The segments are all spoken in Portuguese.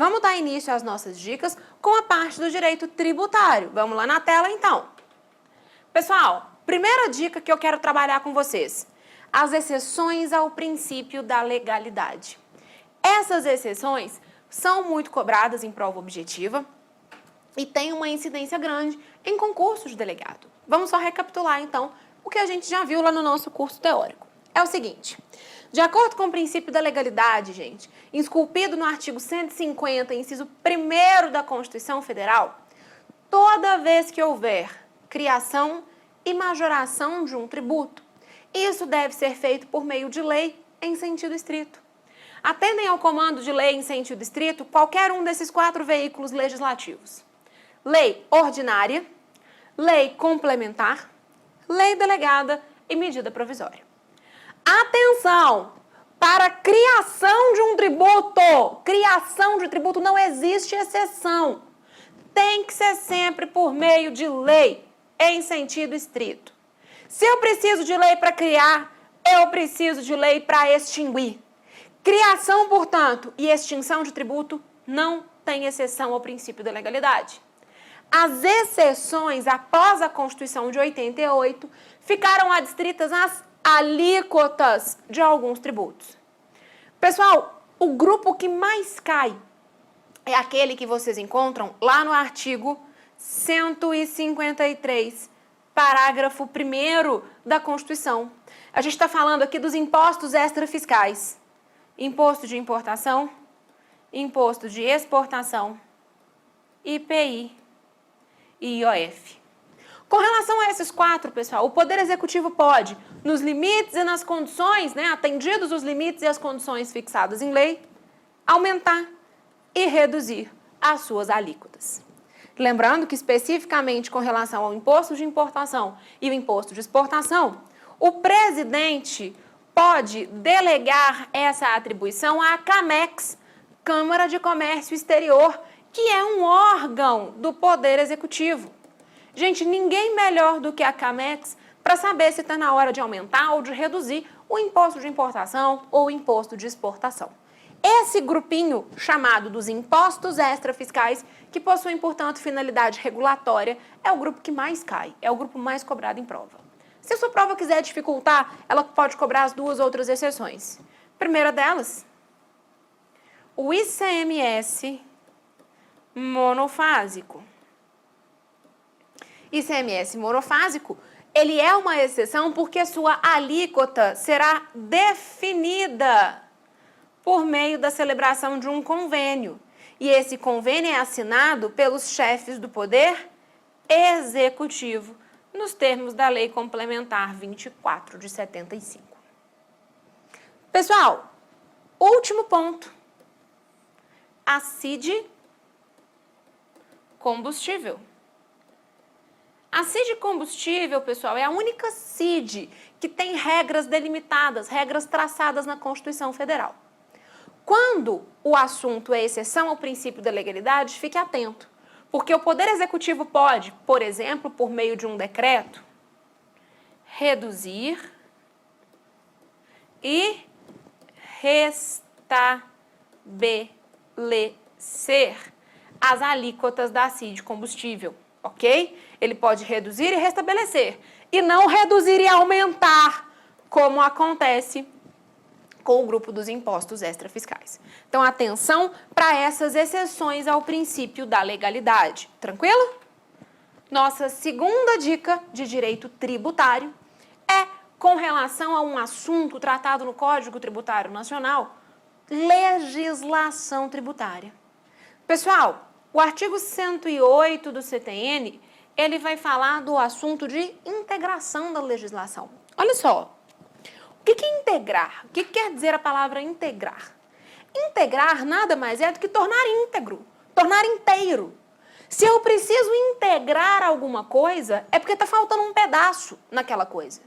Vamos dar início às nossas dicas com a parte do direito tributário. Vamos lá na tela, então. Pessoal, primeira dica que eu quero trabalhar com vocês. As exceções ao princípio da legalidade. Essas exceções são muito cobradas em prova objetiva e têm uma incidência grande em concursos de delegado. Vamos só recapitular, então, o que a gente já viu lá no nosso curso teórico. É o seguinte, de acordo com o princípio da legalidade, gente, esculpido no artigo 150, inciso 1º da Constituição Federal, toda vez que houver criação e majoração de um tributo, isso deve ser feito por meio de lei em sentido estrito. Atendem ao comando de lei em sentido estrito qualquer um desses 4 veículos legislativos. Lei ordinária, lei complementar, lei delegada e medida provisória. Atenção! Para criação de um tributo, criação de tributo não existe exceção. Tem que ser sempre por meio de lei, em sentido estrito. Se eu preciso de lei para criar, eu preciso de lei para extinguir. Criação, portanto, e extinção de tributo não tem exceção ao princípio da legalidade. As exceções, após a Constituição de 88, ficaram adstritas às alíquotas de alguns tributos. Pessoal, o grupo que mais cai é aquele que vocês encontram lá no artigo 153, parágrafo 1º da Constituição. A gente está falando aqui dos impostos extrafiscais. Imposto de importação, imposto de exportação, IPI e IOF. Com relação a esses 4, pessoal, o Poder Executivo pode, nos limites e nas condições, atendidos os limites e as condições fixadas em lei, aumentar e reduzir as suas alíquotas. Lembrando que, especificamente com relação ao imposto de importação e o imposto de exportação, o presidente pode delegar essa atribuição à CAMEX, Câmara de Comércio Exterior, que é um órgão do Poder Executivo. Gente, ninguém melhor do que a CAMEX para saber se está na hora de aumentar ou de reduzir o imposto de importação ou o imposto de exportação. Esse grupinho chamado dos impostos extrafiscais, que possuem, portanto, finalidade regulatória, é o grupo que mais cai, é o grupo mais cobrado em prova. Se a sua prova quiser dificultar, ela pode cobrar as 2 outras exceções. Primeira delas, o ICMS monofásico. ICMS monofásico, ele é uma exceção porque sua alíquota será definida por meio da celebração de um convênio. E esse convênio é assinado pelos chefes do Poder Executivo, nos termos da Lei Complementar 24 de 75. Pessoal, último ponto. A CID combustível. A CID combustível, pessoal, é a única CID que tem regras delimitadas, regras traçadas na Constituição Federal. Quando o assunto é exceção ao princípio da legalidade, fique atento, porque o Poder Executivo pode, por exemplo, por meio de um decreto, reduzir e restabelecer as alíquotas da CID combustível, ok? Ele pode reduzir e restabelecer, e não reduzir e aumentar, como acontece com o grupo dos impostos extrafiscais. Então, atenção para essas exceções ao princípio da legalidade. Tranquilo? Nossa segunda dica de direito tributário é com relação a um assunto tratado no Código Tributário Nacional, legislação tributária. Pessoal, o artigo 108 do CTN, ele vai falar do assunto de integração da legislação. Olha só. O que é integrar? O que quer dizer a palavra integrar? Integrar nada mais é do que tornar íntegro, tornar inteiro. Se eu preciso integrar alguma coisa, é porque está faltando um pedaço naquela coisa.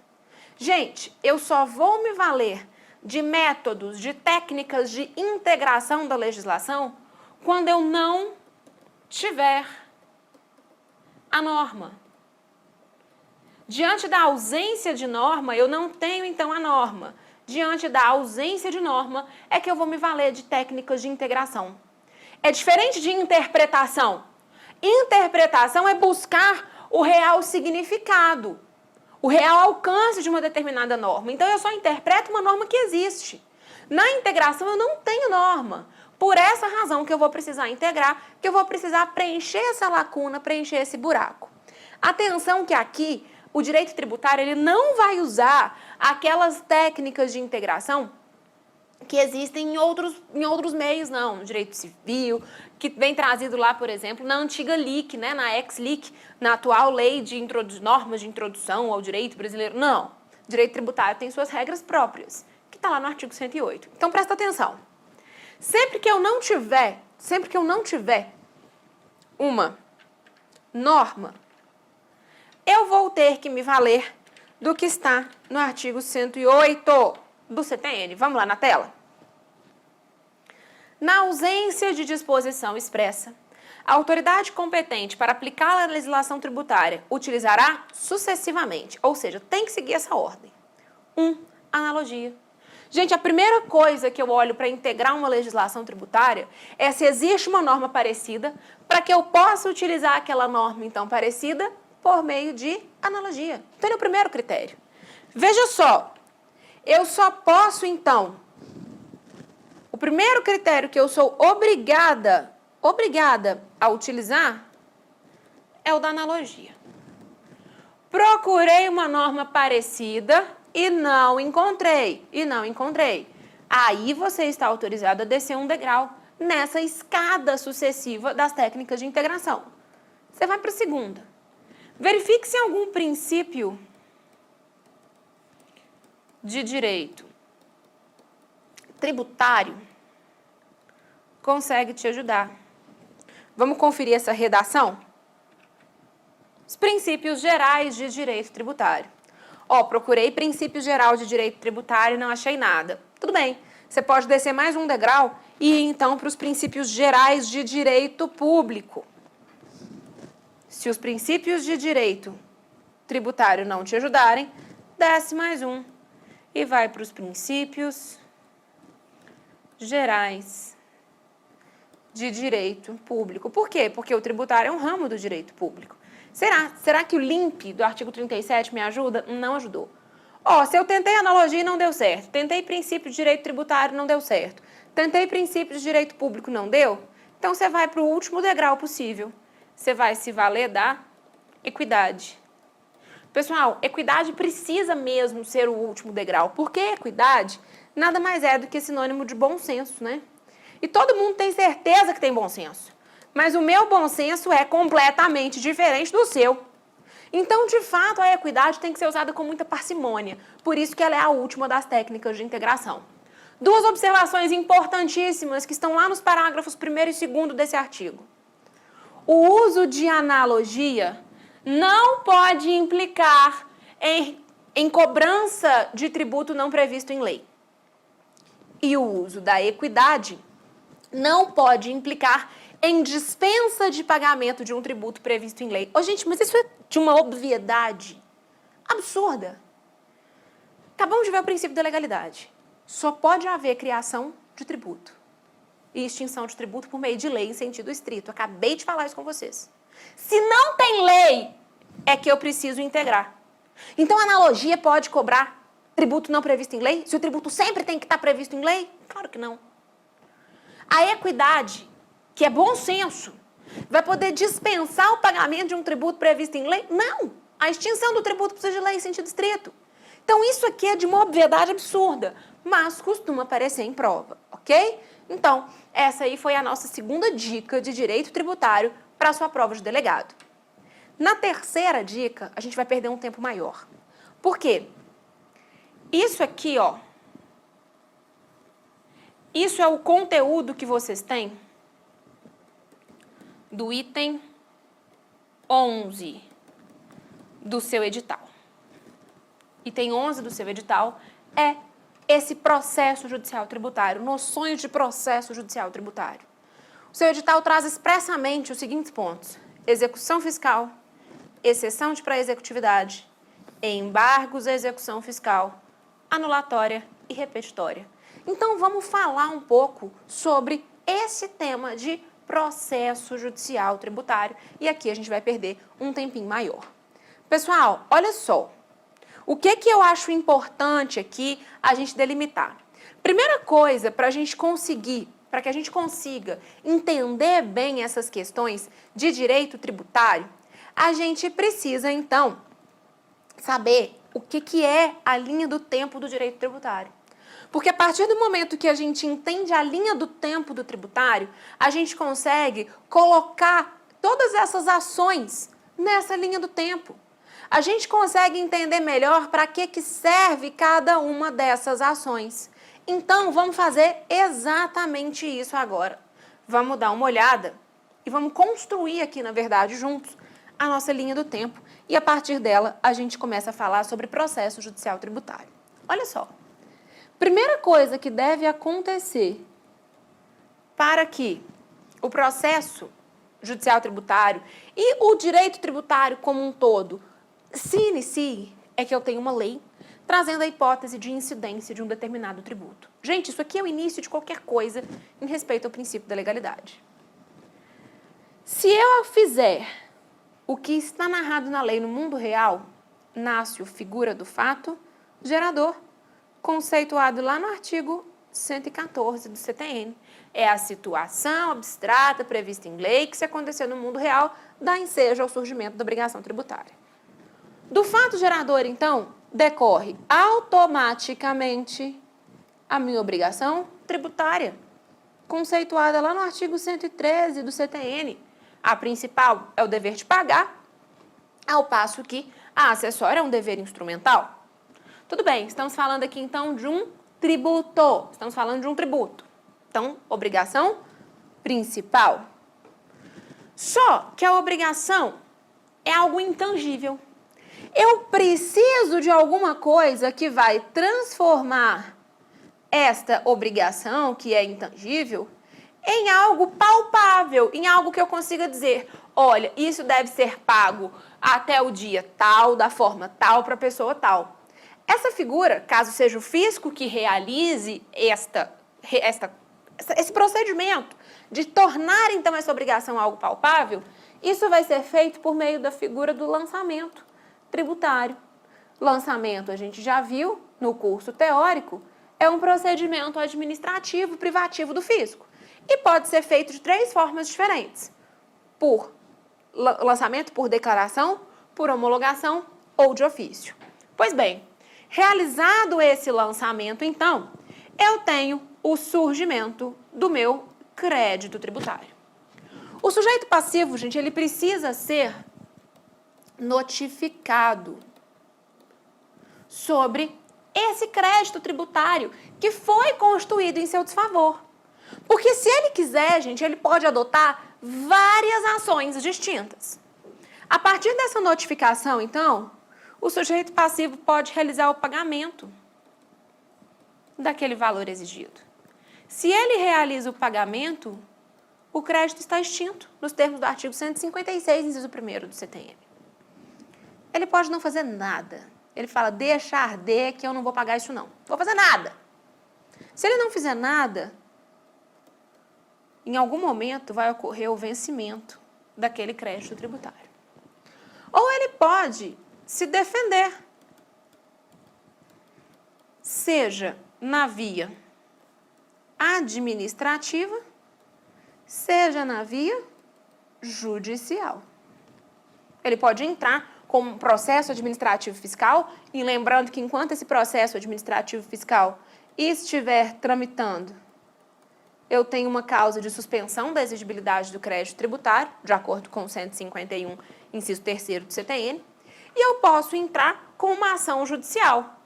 Gente, eu só vou me valer de métodos, de técnicas de integração da legislação quando eu não tiver a norma. Diante da ausência de norma, eu não tenho, então, a norma. Diante da ausência de norma, é que eu vou me valer de técnicas de integração. É diferente de interpretação. Interpretação é buscar o real significado, o real alcance de uma determinada norma. Então, eu só interpreto uma norma que existe. Na integração, eu não tenho norma. Por essa razão que eu vou precisar integrar, que eu vou precisar preencher essa lacuna, preencher esse buraco. Atenção que aqui, o direito tributário ele não vai usar aquelas técnicas de integração que existem em outros meios, não. No direito civil, que vem trazido lá, por exemplo, na antiga LIC, né, na ex-LIC, na atual lei de normas de introdução ao direito brasileiro. Não. O direito tributário tem suas regras próprias, que está lá no artigo 108. Então, presta atenção. Sempre que eu não tiver uma norma, eu vou ter que me valer do que está no artigo 108 do CTN. Vamos lá na tela? Na ausência de disposição expressa, a autoridade competente para aplicar a legislação tributária utilizará sucessivamente, ou seja, tem que seguir essa ordem. 1. Analogia. Gente, a primeira coisa que eu olho para integrar uma legislação tributária é se existe uma norma parecida para que eu possa utilizar aquela norma, então, parecida por meio de analogia. Então, é o primeiro critério. Veja só, eu só posso, então, o primeiro critério que eu sou obrigada a utilizar é o da analogia. Procurei uma norma parecida e não encontrei. Aí você está autorizado a descer um degrau nessa escada sucessiva das técnicas de integração. Você vai para a segunda. Verifique se algum princípio de direito tributário consegue te ajudar. Vamos conferir essa redação? Os princípios gerais de direito tributário. Procurei princípios gerais de direito tributário e não achei nada. Tudo bem, você pode descer mais um degrau e ir então para os princípios gerais de direito público. Se os princípios de direito tributário não te ajudarem, desce mais um e vai para os princípios gerais de direito público. Por quê? Porque o tributário é um ramo do direito público. Será que o LIMP do artigo 37 me ajuda? Não ajudou. Se eu tentei analogia e não deu certo, tentei princípio de direito tributário, não deu certo, tentei princípio de direito público, não deu, então você vai para o último degrau possível. Você vai se valer da equidade. Pessoal, equidade precisa mesmo ser o último degrau, porque equidade nada mais é do que sinônimo de bom senso, né? E todo mundo tem certeza que tem bom senso. Mas o meu bom senso é completamente diferente do seu. Então, de fato, a equidade tem que ser usada com muita parcimônia. Por isso que ela é a última das técnicas de integração. Duas observações importantíssimas que estão lá nos parágrafos 1º e 2º desse artigo. O uso de analogia não pode implicar em cobrança de tributo não previsto em lei. E o uso da equidade não pode implicar em dispensa de pagamento de um tributo previsto em lei. Gente, mas isso é de uma obviedade absurda. Acabamos de ver o princípio da legalidade. Só pode haver criação de tributo e extinção de tributo por meio de lei em sentido estrito. Acabei de falar isso com vocês. Se não tem lei, é que eu preciso integrar. Então, a analogia pode cobrar tributo não previsto em lei? Se o tributo sempre tem que estar previsto em lei? Claro que não. A equidade, que é bom senso, vai poder dispensar o pagamento de um tributo previsto em lei? Não! A extinção do tributo precisa de lei em sentido estrito. Então, isso aqui é de uma obviedade absurda, mas costuma aparecer em prova, ok? Então, essa aí foi a nossa segunda dica de direito tributário para a sua prova de delegado. Na terceira dica, a gente vai perder um tempo maior. Por quê? Isso aqui, isso é o conteúdo que vocês têm do item 11 do seu edital. Item 11 do seu edital é esse processo judicial tributário, noções de processo judicial tributário. O seu edital traz expressamente os seguintes pontos: execução fiscal, exceção de pré-executividade, embargos à execução fiscal, anulatória e repetitória. Então, vamos falar um pouco sobre esse tema de processo judicial tributário. E aqui a gente vai perder um tempinho maior. Pessoal, olha só. O que eu acho importante aqui a gente delimitar? Primeira coisa, para que a gente consiga entender bem essas questões de direito tributário, a gente precisa, então, saber o que é a linha do tempo do direito tributário. Porque a partir do momento que a gente entende a linha do tempo do tributário, a gente consegue colocar todas essas ações nessa linha do tempo. A gente consegue entender melhor para que serve cada uma dessas ações. Então, vamos fazer exatamente isso agora. Vamos dar uma olhada e vamos construir aqui, na verdade, juntos, a nossa linha do tempo. E a partir dela, a gente começa a falar sobre processo judicial tributário. Olha só. Primeira coisa que deve acontecer para que o processo judicial tributário e o direito tributário como um todo se inicie é que eu tenho uma lei trazendo a hipótese de incidência de um determinado tributo. Gente, isso aqui é o início de qualquer coisa em respeito ao princípio da legalidade. Se eu fizer o que está narrado na lei no mundo real, nasce o figura do fato gerador, conceituado lá no artigo 114 do CTN. É a situação abstrata prevista em lei que, se acontecer no mundo real, dá ensejo ao surgimento da obrigação tributária. Do fato gerador, então, decorre automaticamente a minha obrigação tributária, conceituada lá no artigo 113 do CTN. A principal é o dever de pagar, ao passo que a acessória é um dever instrumental. Tudo bem, estamos falando aqui então de um tributo. Estamos falando de um tributo. Então, obrigação principal. Só que a obrigação é algo intangível. Eu preciso de alguma coisa que vai transformar esta obrigação, que é intangível, em algo palpável, em algo que eu consiga dizer, olha, isso deve ser pago até o dia tal, da forma tal, para a pessoa tal. Essa figura, caso seja o fisco que realize esse procedimento de tornar, então, essa obrigação algo palpável, isso vai ser feito por meio da figura do lançamento tributário. Lançamento, a gente já viu no curso teórico, é um procedimento administrativo privativo do fisco. E pode ser feito de 3 formas diferentes. Por lançamento por declaração, por homologação ou de ofício. Pois bem, realizado esse lançamento, então, eu tenho o surgimento do meu crédito tributário. O sujeito passivo, gente, ele precisa ser notificado sobre esse crédito tributário que foi constituído em seu desfavor. Porque se ele quiser, gente, ele pode adotar várias ações distintas. A partir dessa notificação, então, o sujeito passivo pode realizar o pagamento daquele valor exigido. Se ele realiza o pagamento, o crédito está extinto, nos termos do artigo 156, inciso 1º do CTN. Ele pode não fazer nada. Ele fala, deixa arder que eu não vou pagar isso não. Não vou fazer nada. Se ele não fizer nada, em algum momento vai ocorrer o vencimento daquele crédito tributário. Ou ele pode se defender, seja na via administrativa, seja na via judicial. Ele pode entrar com um processo administrativo fiscal, e lembrando que enquanto esse processo administrativo fiscal estiver tramitando, eu tenho uma causa de suspensão da exigibilidade do crédito tributário, de acordo com o 151, inciso 3º do CTN, e eu posso entrar com uma ação judicial.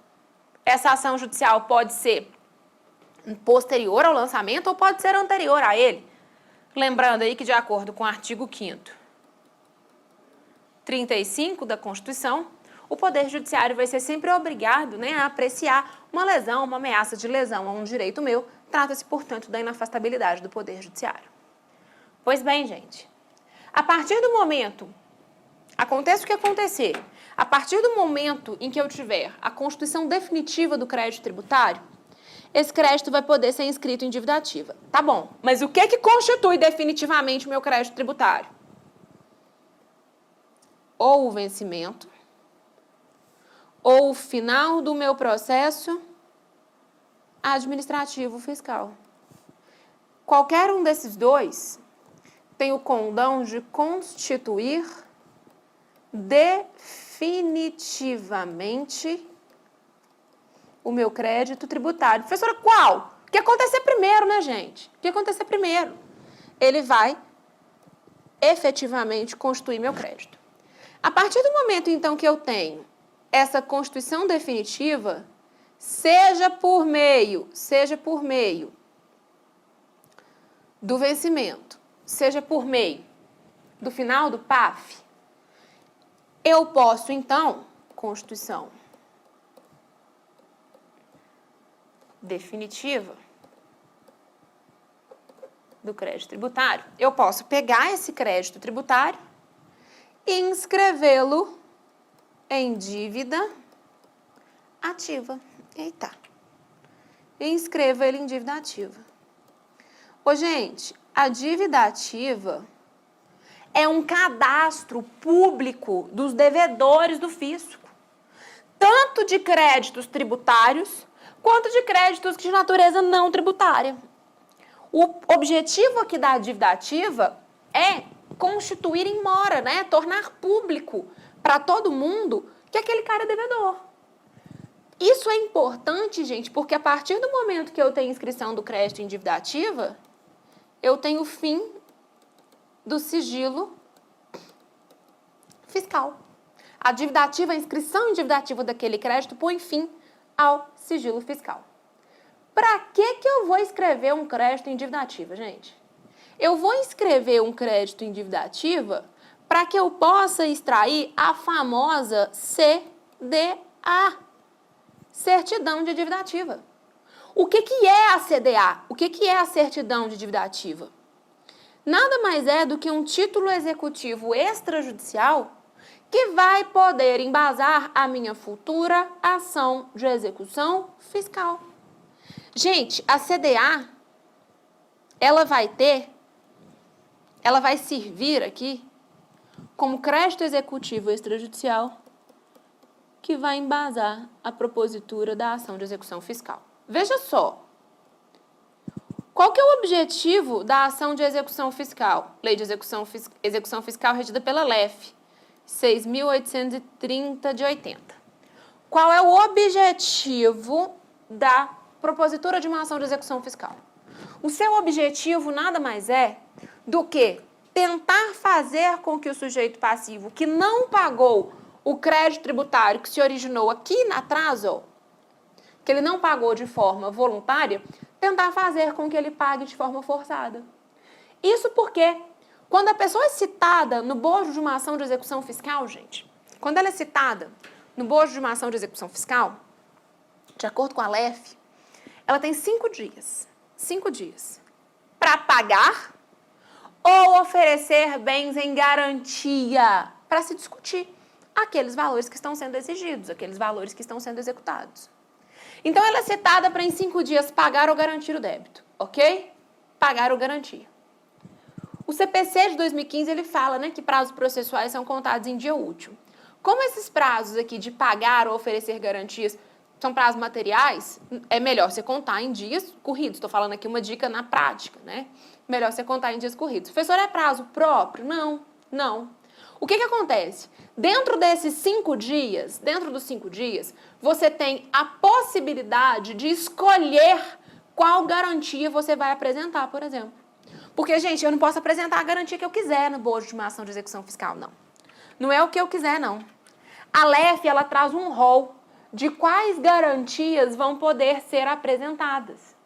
Essa ação judicial pode ser posterior ao lançamento ou pode ser anterior a ele. Lembrando aí que, de acordo com o artigo 5º, 35 da Constituição, o Poder Judiciário vai ser sempre obrigado, a apreciar uma lesão, uma ameaça de lesão a um direito meu. Trata-se, portanto, da inafastabilidade do Poder Judiciário. Pois bem, gente, a partir do momento, aconteça o que acontecer, a partir do momento em que eu tiver a constituição definitiva do crédito tributário, esse crédito vai poder ser inscrito em dívida ativa. Tá bom, mas o que constitui definitivamente o meu crédito tributário? Ou o vencimento, ou o final do meu processo administrativo fiscal. Qualquer um desses dois tem o condão de constituir definitivamente o meu crédito tributário. Professora, qual? O que acontecer primeiro, né, gente? O que acontecer primeiro? Ele vai efetivamente constituir meu crédito. A partir do momento, então, que eu tenho essa constituição definitiva, seja por meio do vencimento, seja por meio do final do PAF, eu posso, então, constituição definitiva do crédito tributário, eu posso pegar esse crédito tributário e inscrevê-lo em dívida ativa. Eita. E inscreva ele em dívida ativa. Ô, gente, a dívida ativa é um cadastro público dos devedores do fisco, tanto de créditos tributários quanto de créditos de natureza não tributária. O objetivo aqui da dívida ativa é constituir em mora, né? Tornar público para todo mundo que aquele cara é devedor. Isso é importante, gente, porque a partir do momento que eu tenho inscrição do crédito em dívida ativa, eu tenho o fim do sigilo fiscal. A dívida ativa, a inscrição em dívida ativa daquele crédito põe fim ao sigilo fiscal. Para que eu vou escrever um crédito em dívida ativa, gente? Eu vou inscrever um crédito em dívida ativa para que eu possa extrair a famosa CDA, Certidão de Dívida Ativa. O que é a CDA? O que é a Certidão de Dívida Ativa? Nada mais é do que um título executivo extrajudicial que vai poder embasar a minha futura ação de execução fiscal. Gente, a CDA, ela vai servir aqui como crédito executivo extrajudicial que vai embasar a propositura da ação de execução fiscal. Veja só, qual que é o objetivo da ação de execução fiscal? Lei de execução fiscal regida pela LEF, 6.830 de 80. Qual é o objetivo da propositura de uma ação de execução fiscal? O seu objetivo nada mais é do que tentar fazer com que o sujeito passivo que não pagou o crédito tributário que se originou aqui atrás, que ele não pagou de forma voluntária, tentar fazer com que ele pague de forma forçada. Isso porque, quando a pessoa é citada no bojo de uma ação de execução fiscal, gente, quando ela é citada no bojo de uma ação de execução fiscal, de acordo com a LEF, ela tem 5 dias para pagar ou oferecer bens em garantia para se discutir aqueles valores que estão sendo exigidos, aqueles valores que estão sendo executados. Então, ela é citada para em 5 dias pagar ou garantir o débito, ok? Pagar ou garantir. O CPC de 2015, ele fala, né, que prazos processuais são contados em dia útil. Como esses prazos aqui de pagar ou oferecer garantias são prazos materiais, é melhor você contar em dias corridos. Estou falando aqui uma dica na prática, né? Melhor você contar em dias corridos. Professor, é prazo próprio? Não. O que acontece? Dentro dos 5 dias, você tem a possibilidade de escolher qual garantia você vai apresentar, por exemplo. Porque, gente, eu não posso apresentar a garantia que eu quiser no bojo de uma ação de execução fiscal, não. Não é o que eu quiser, não. A LEF, ela traz um rol de quais garantias vão poder ser apresentadas.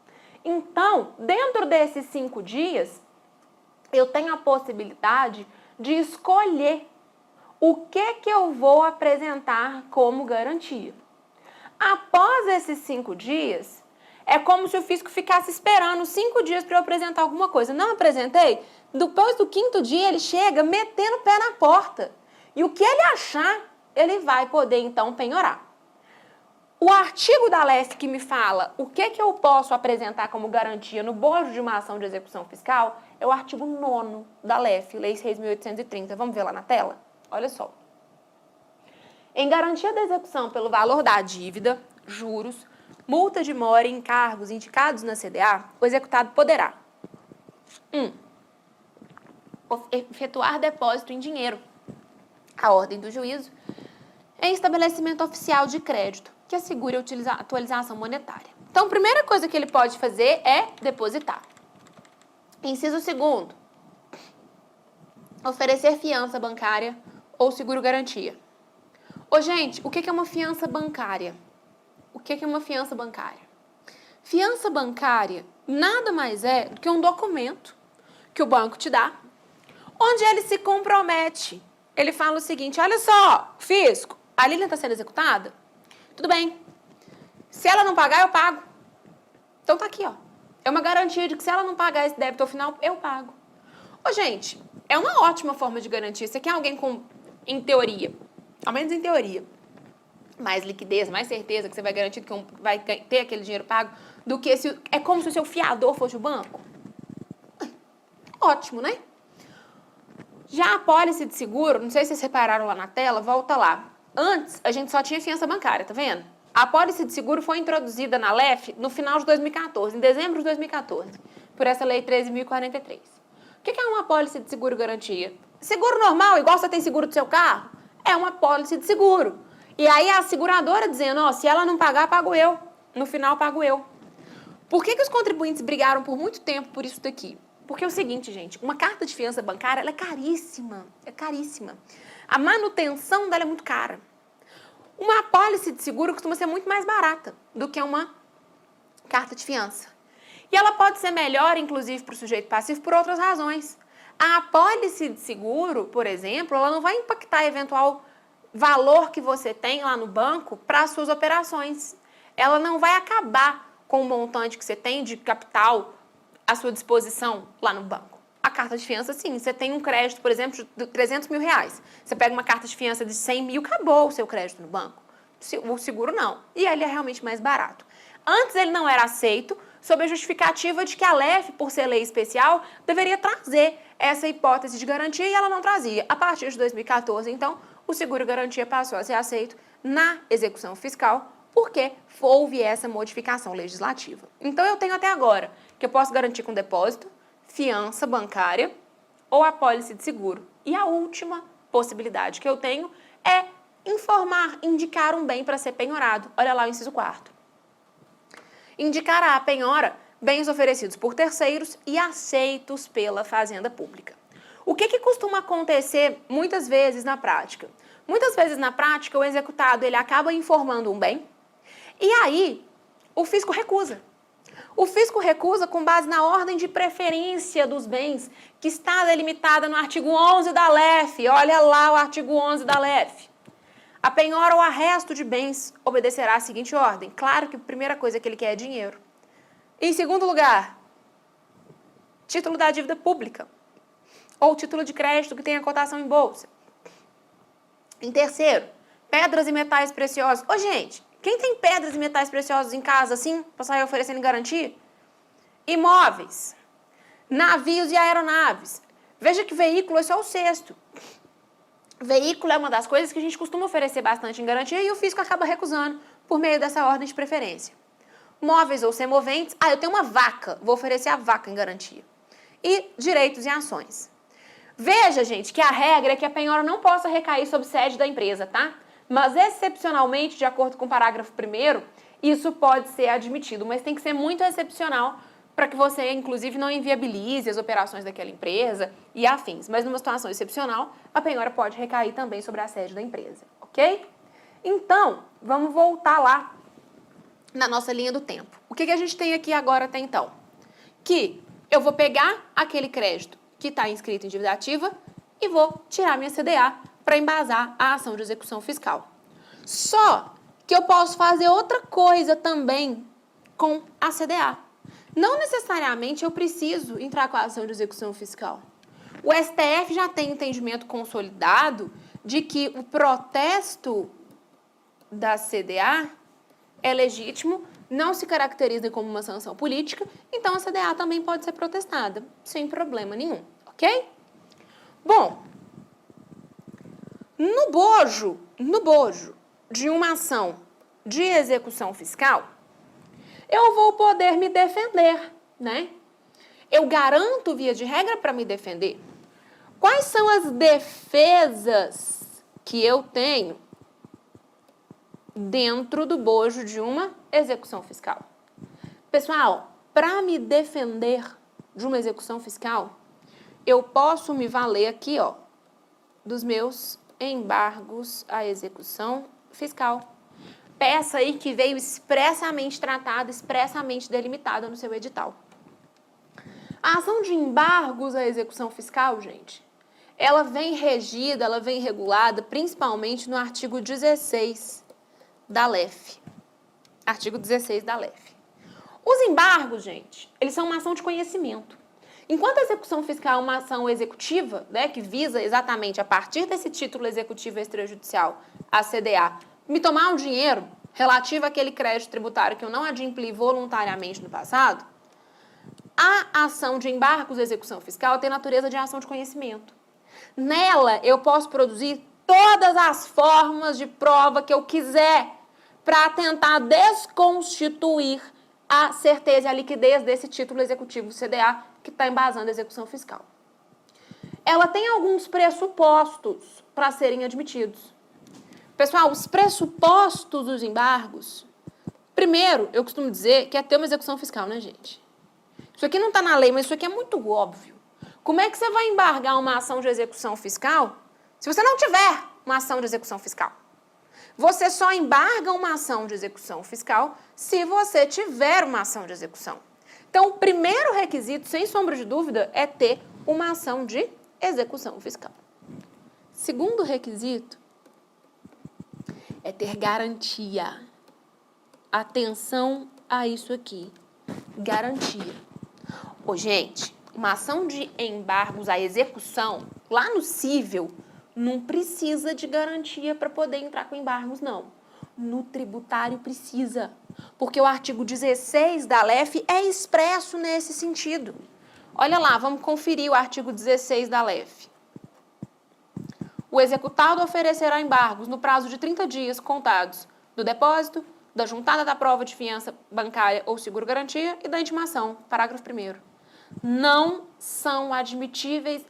Então, dentro desses 5 dias, eu tenho a possibilidade de escolher o que eu vou apresentar como garantia. Após esses 5 dias, é como se o fisco ficasse esperando 5 dias para eu apresentar alguma coisa. Não apresentei? Depois do 5º dia, ele chega metendo o pé na porta. E o que ele achar, ele vai poder, então, penhorar. O artigo da LEF que me fala o que eu posso apresentar como garantia no bojo de uma ação de execução fiscal é o artigo 9º da LEF, Lei 6.830. Vamos ver lá na tela? Olha só. Em garantia da execução pelo valor da dívida, juros, multa de mora e encargos indicados na CDA, o executado poderá 1. Efetuar depósito em dinheiro, a ordem do juízo, em estabelecimento oficial de crédito, que assegure a atualização monetária. Então, a primeira coisa que ele pode fazer é depositar. Inciso 2º, oferecer fiança bancária ou seguro-garantia. Ô, gente, o que é uma fiança bancária? O que é uma fiança bancária? Fiança bancária nada mais é do que um documento que o banco te dá, onde ele se compromete. Ele fala o seguinte, olha só, fisco, a Lilian está sendo executada? Tudo bem. Se ela não pagar, eu pago. Então tá aqui, ó. É uma garantia de que se ela não pagar esse débito ao final, eu pago. Ô, gente, é uma ótima forma de garantia. Você quer alguém com, em teoria, ao menos em teoria, mais liquidez, mais certeza que você vai garantir que vai ter aquele dinheiro pago, do que se... É como se o seu fiador fosse o banco. Ótimo, né? Já a pólice de seguro, não sei se vocês repararam lá na tela, volta lá. Antes, a gente só tinha fiança bancária, tá vendo? A pólice de seguro foi introduzida na LEF no final de 2014, em dezembro de 2014, por essa Lei 13.043. O que é uma pólice de seguro garantia? Seguro normal, igual você tem seguro do seu carro, é uma pólice de seguro. E aí a seguradora dizendo, ó, se ela não pagar, pago eu. No final, pago eu. Por que os contribuintes brigaram por muito tempo por isso daqui? Porque é o seguinte, gente, uma carta de fiança bancária, ela é caríssima, A manutenção dela é muito cara. Uma apólice de seguro costuma ser muito mais barata do que uma carta de fiança. E ela pode ser melhor, inclusive, para o sujeito passivo por outras razões. A apólice de seguro, por exemplo, ela não vai impactar eventual valor que você tem lá no banco para as suas operações. Ela não vai acabar com o montante que você tem de capital à sua disposição lá no banco. A carta de fiança, sim. Você tem um crédito, por exemplo, de 300 mil reais. Você pega uma carta de fiança de 100 mil, acabou o seu crédito no banco. O seguro, não. E ele é realmente mais barato. Antes, ele não era aceito sob a justificativa de que a LEF, por ser lei especial, deveria trazer essa hipótese de garantia e ela não trazia. A partir de 2014, então, o seguro-garantia passou a ser aceito na execução fiscal porque houve essa modificação legislativa. Então, eu tenho até agora que eu posso garantir com depósito, fiança bancária ou apólice de seguro. E a última possibilidade que eu tenho é informar, indicar um bem para ser penhorado. Olha lá o inciso 4º. Indicará a penhora bens oferecidos por terceiros e aceitos pela fazenda pública. O que costuma acontecer muitas vezes na prática? Muitas vezes na prática o executado ele acaba informando um bem e aí o fisco recusa. O fisco recusa com base na ordem de preferência dos bens que está delimitada no artigo 11 da LEF. Olha lá o artigo 11 da LEF. A penhora ou arresto de bens obedecerá à seguinte ordem. Claro que a primeira coisa que ele quer é dinheiro. Em segundo lugar, título da dívida pública ou título de crédito que tenha cotação em bolsa. Em terceiro, pedras e metais preciosos. Ô, gente, quem tem pedras e metais preciosos em casa assim, para sair oferecendo garantia? Imóveis, navios e aeronaves. Veja que veículo é só o 6º. Veículo é uma das coisas que a gente costuma oferecer bastante em garantia e o fisco acaba recusando por meio dessa ordem de preferência. Móveis ou semoventes. Eu tenho uma vaca, vou oferecer a vaca em garantia. E direitos e ações. Veja, gente, que a regra é que a penhora não possa recair sobre sede da empresa, tá? Mas, excepcionalmente, de acordo com o parágrafo 1º, isso pode ser admitido, mas tem que ser muito excepcional para que você, inclusive, não inviabilize as operações daquela empresa e afins. Mas, numa situação excepcional, a penhora pode recair também sobre a sede da empresa, ok? Então, vamos voltar lá na nossa linha do tempo. O que a gente tem aqui agora até então? Que eu vou pegar aquele crédito que está inscrito em dívida ativa e vou tirar minha CDA para embasar a ação de execução fiscal. Só que eu posso fazer outra coisa também com a CDA. Não necessariamente eu preciso entrar com a ação de execução fiscal. O STF já tem entendimento consolidado de que o protesto da CDA é legítimo, não se caracteriza como uma sanção política, então a CDA também pode ser protestada, sem problema nenhum, ok? Bom, no bojo de uma ação de execução fiscal, eu vou poder me defender, né? Eu garanto, via de regra, para me defender. Quais são as defesas que eu tenho dentro do bojo de uma execução fiscal? Pessoal, para me defender de uma execução fiscal, eu posso me valer aqui, ó, dos meus embargos à execução fiscal. Peça aí que veio expressamente tratada, expressamente delimitada no seu edital. A ação de embargos à execução fiscal, gente, ela vem regida, ela vem regulada principalmente no artigo 16 da LEF. Artigo 16 da LEF. Os embargos, gente, eles são uma ação de conhecimento. Enquanto a execução fiscal é uma ação executiva, né, que visa exatamente, a partir desse título executivo extrajudicial, a CDA, me tomar um dinheiro relativo àquele crédito tributário que eu não adimplí voluntariamente no passado, a ação de embargos à execução fiscal tem natureza de ação de conhecimento. Nela, eu posso produzir todas as formas de prova que eu quiser para tentar desconstituir a certeza e a liquidez desse título executivo CDA que está embasando a execução fiscal. Ela tem alguns pressupostos para serem admitidos. Pessoal, os pressupostos dos embargos, primeiro, eu costumo dizer que é ter uma execução fiscal, né, gente? Isso aqui não está na lei, mas isso aqui é muito óbvio. Como é que você vai embargar uma ação de execução fiscal se você não tiver uma ação de execução fiscal? Você só embarga uma ação de execução fiscal se você tiver uma ação de execução. Então, o primeiro requisito, sem sombra de dúvida, é ter uma ação de execução fiscal. Segundo requisito é ter garantia. Atenção a isso aqui. Garantia. Ô, gente, uma ação de embargos à execução, lá no cível, não precisa de garantia para poder entrar com embargos, não. No tributário precisa, porque o artigo 16 da LEF é expresso nesse sentido. Olha lá, vamos conferir o artigo 16 da LEF. O executado oferecerá embargos no prazo de 30 dias contados do depósito, da juntada da prova de fiança bancária ou seguro-garantia e da intimação. Parágrafo 1º. Não são admissíveis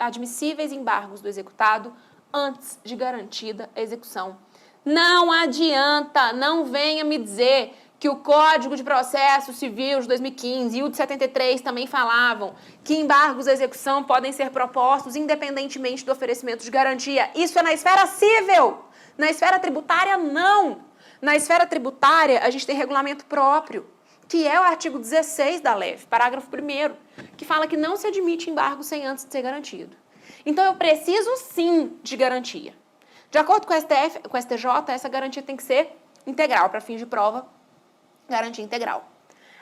embargos do executado antes de garantida a execução. Não adianta, não venha me dizer que o Código de Processo Civil de 2015 e o de 73 também falavam que embargos à execução podem ser propostos independentemente do oferecimento de garantia. Isso é na esfera civil. Na esfera tributária, não. Na esfera tributária, a gente tem regulamento próprio, que é o artigo 16 da LEF, parágrafo 1º, que fala que não se admite embargo sem antes de ser garantido. Então, eu preciso, sim, de garantia. De acordo com o STJ, essa garantia tem que ser integral, para fins de prova, garantia integral.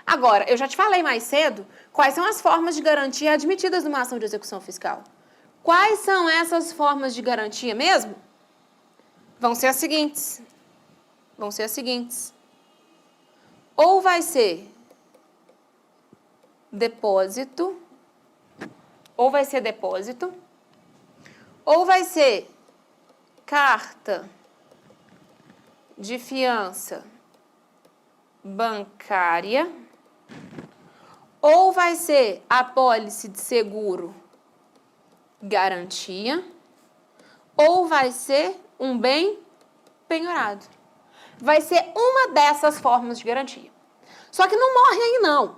Agora, eu já te falei mais cedo quais são as formas de garantia admitidas numa ação de execução fiscal. Quais são essas formas de garantia mesmo? Vão ser as seguintes. Ou vai ser depósito, ou vai ser carta de fiança bancária, ou vai ser apólice de seguro garantia, ou vai ser um bem penhorado. Vai ser uma dessas formas de garantia. Só que não morre aí, não.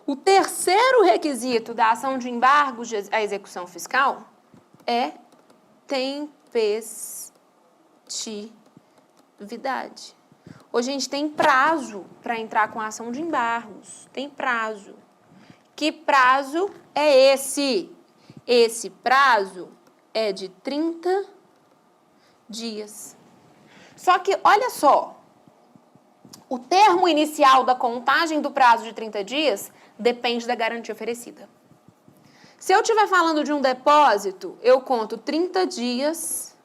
O terceiro requisito da ação de embargo à execução fiscal é tempestividade. Hoje a gente tem prazo para entrar com a ação de embargos. Tem prazo. Que prazo é esse? Esse prazo é de 30 dias. Só que, olha só, o termo inicial da contagem do prazo de 30 dias depende da garantia oferecida. Se eu estiver falando de um depósito, eu conto 30 dias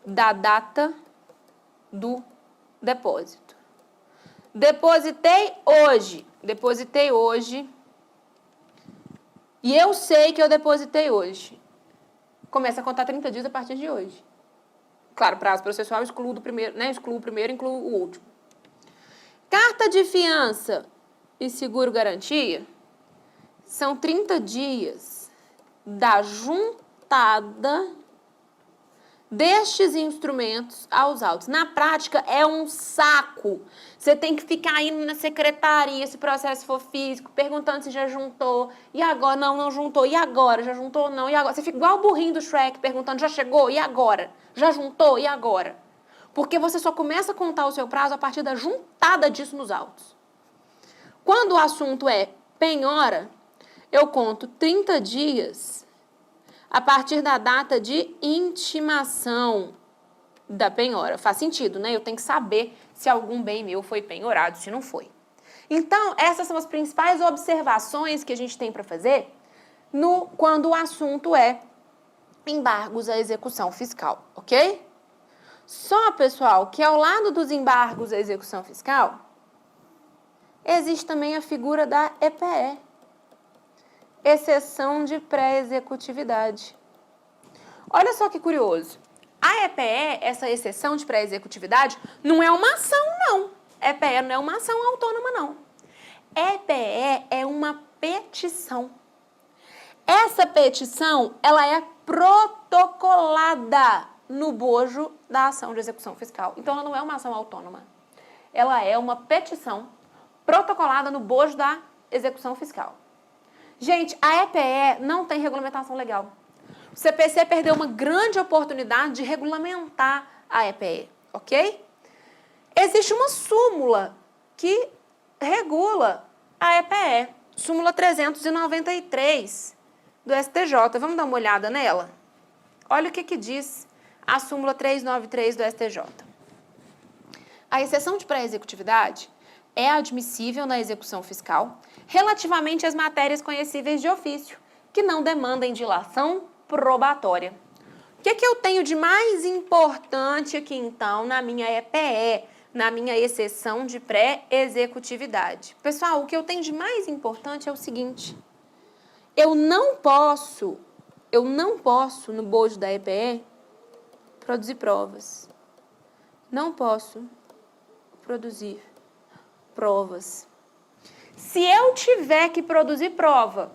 da data do depósito. Depositei hoje. E eu sei que eu depositei hoje. Começa a contar 30 dias a partir de hoje. Claro, prazo processual, excluo o primeiro, incluo o último. Carta de fiança e seguro-garantia são 30 dias da juntada destes instrumentos aos autos. Na prática, é um saco. Você tem que ficar indo na secretaria, se o processo for físico, perguntando se já juntou. E agora? Não juntou. E agora? Já juntou? Não. E agora? Você fica igual o burrinho do Shrek, perguntando, já chegou? E agora? Já juntou? E agora? Porque você só começa a contar o seu prazo a partir da juntada disso nos autos. Quando o assunto é penhora, eu conto 30 dias a partir da data de intimação da penhora. Faz sentido, né? Eu tenho que saber se algum bem meu foi penhorado, se não foi. Então, essas são as principais observações que a gente tem para fazer quando o assunto é embargos à execução fiscal, ok? Só, pessoal, que ao lado dos embargos à execução fiscal, existe também a figura da EPE, exceção de pré-executividade. Olha só que curioso. A EPE, essa exceção de pré-executividade, não é uma ação, não. EPE não é uma ação autônoma, não. EPE é uma petição. Essa petição, ela é protocolada no bojo da ação de execução fiscal. Então, ela não é uma ação autônoma. Ela é uma petição protocolada no bojo da execução fiscal. Gente, a EPE não tem regulamentação legal. O CPC perdeu uma grande oportunidade de regulamentar a EPE, ok? Existe uma súmula que regula a EPE, súmula 393 do STJ. Vamos dar uma olhada nela? Olha o que diz a súmula 393 do STJ. A exceção de pré-executividade é admissível na execução fiscal relativamente às matérias conhecíveis de ofício, que não demandem dilação probatória. O que eu tenho de mais importante aqui, então, na minha EPE, na minha exceção de pré-executividade? Pessoal, o que eu tenho de mais importante é o seguinte: eu não posso, no bojo da EPE, produzir provas. Não posso produzir provas. Se eu tiver que produzir prova,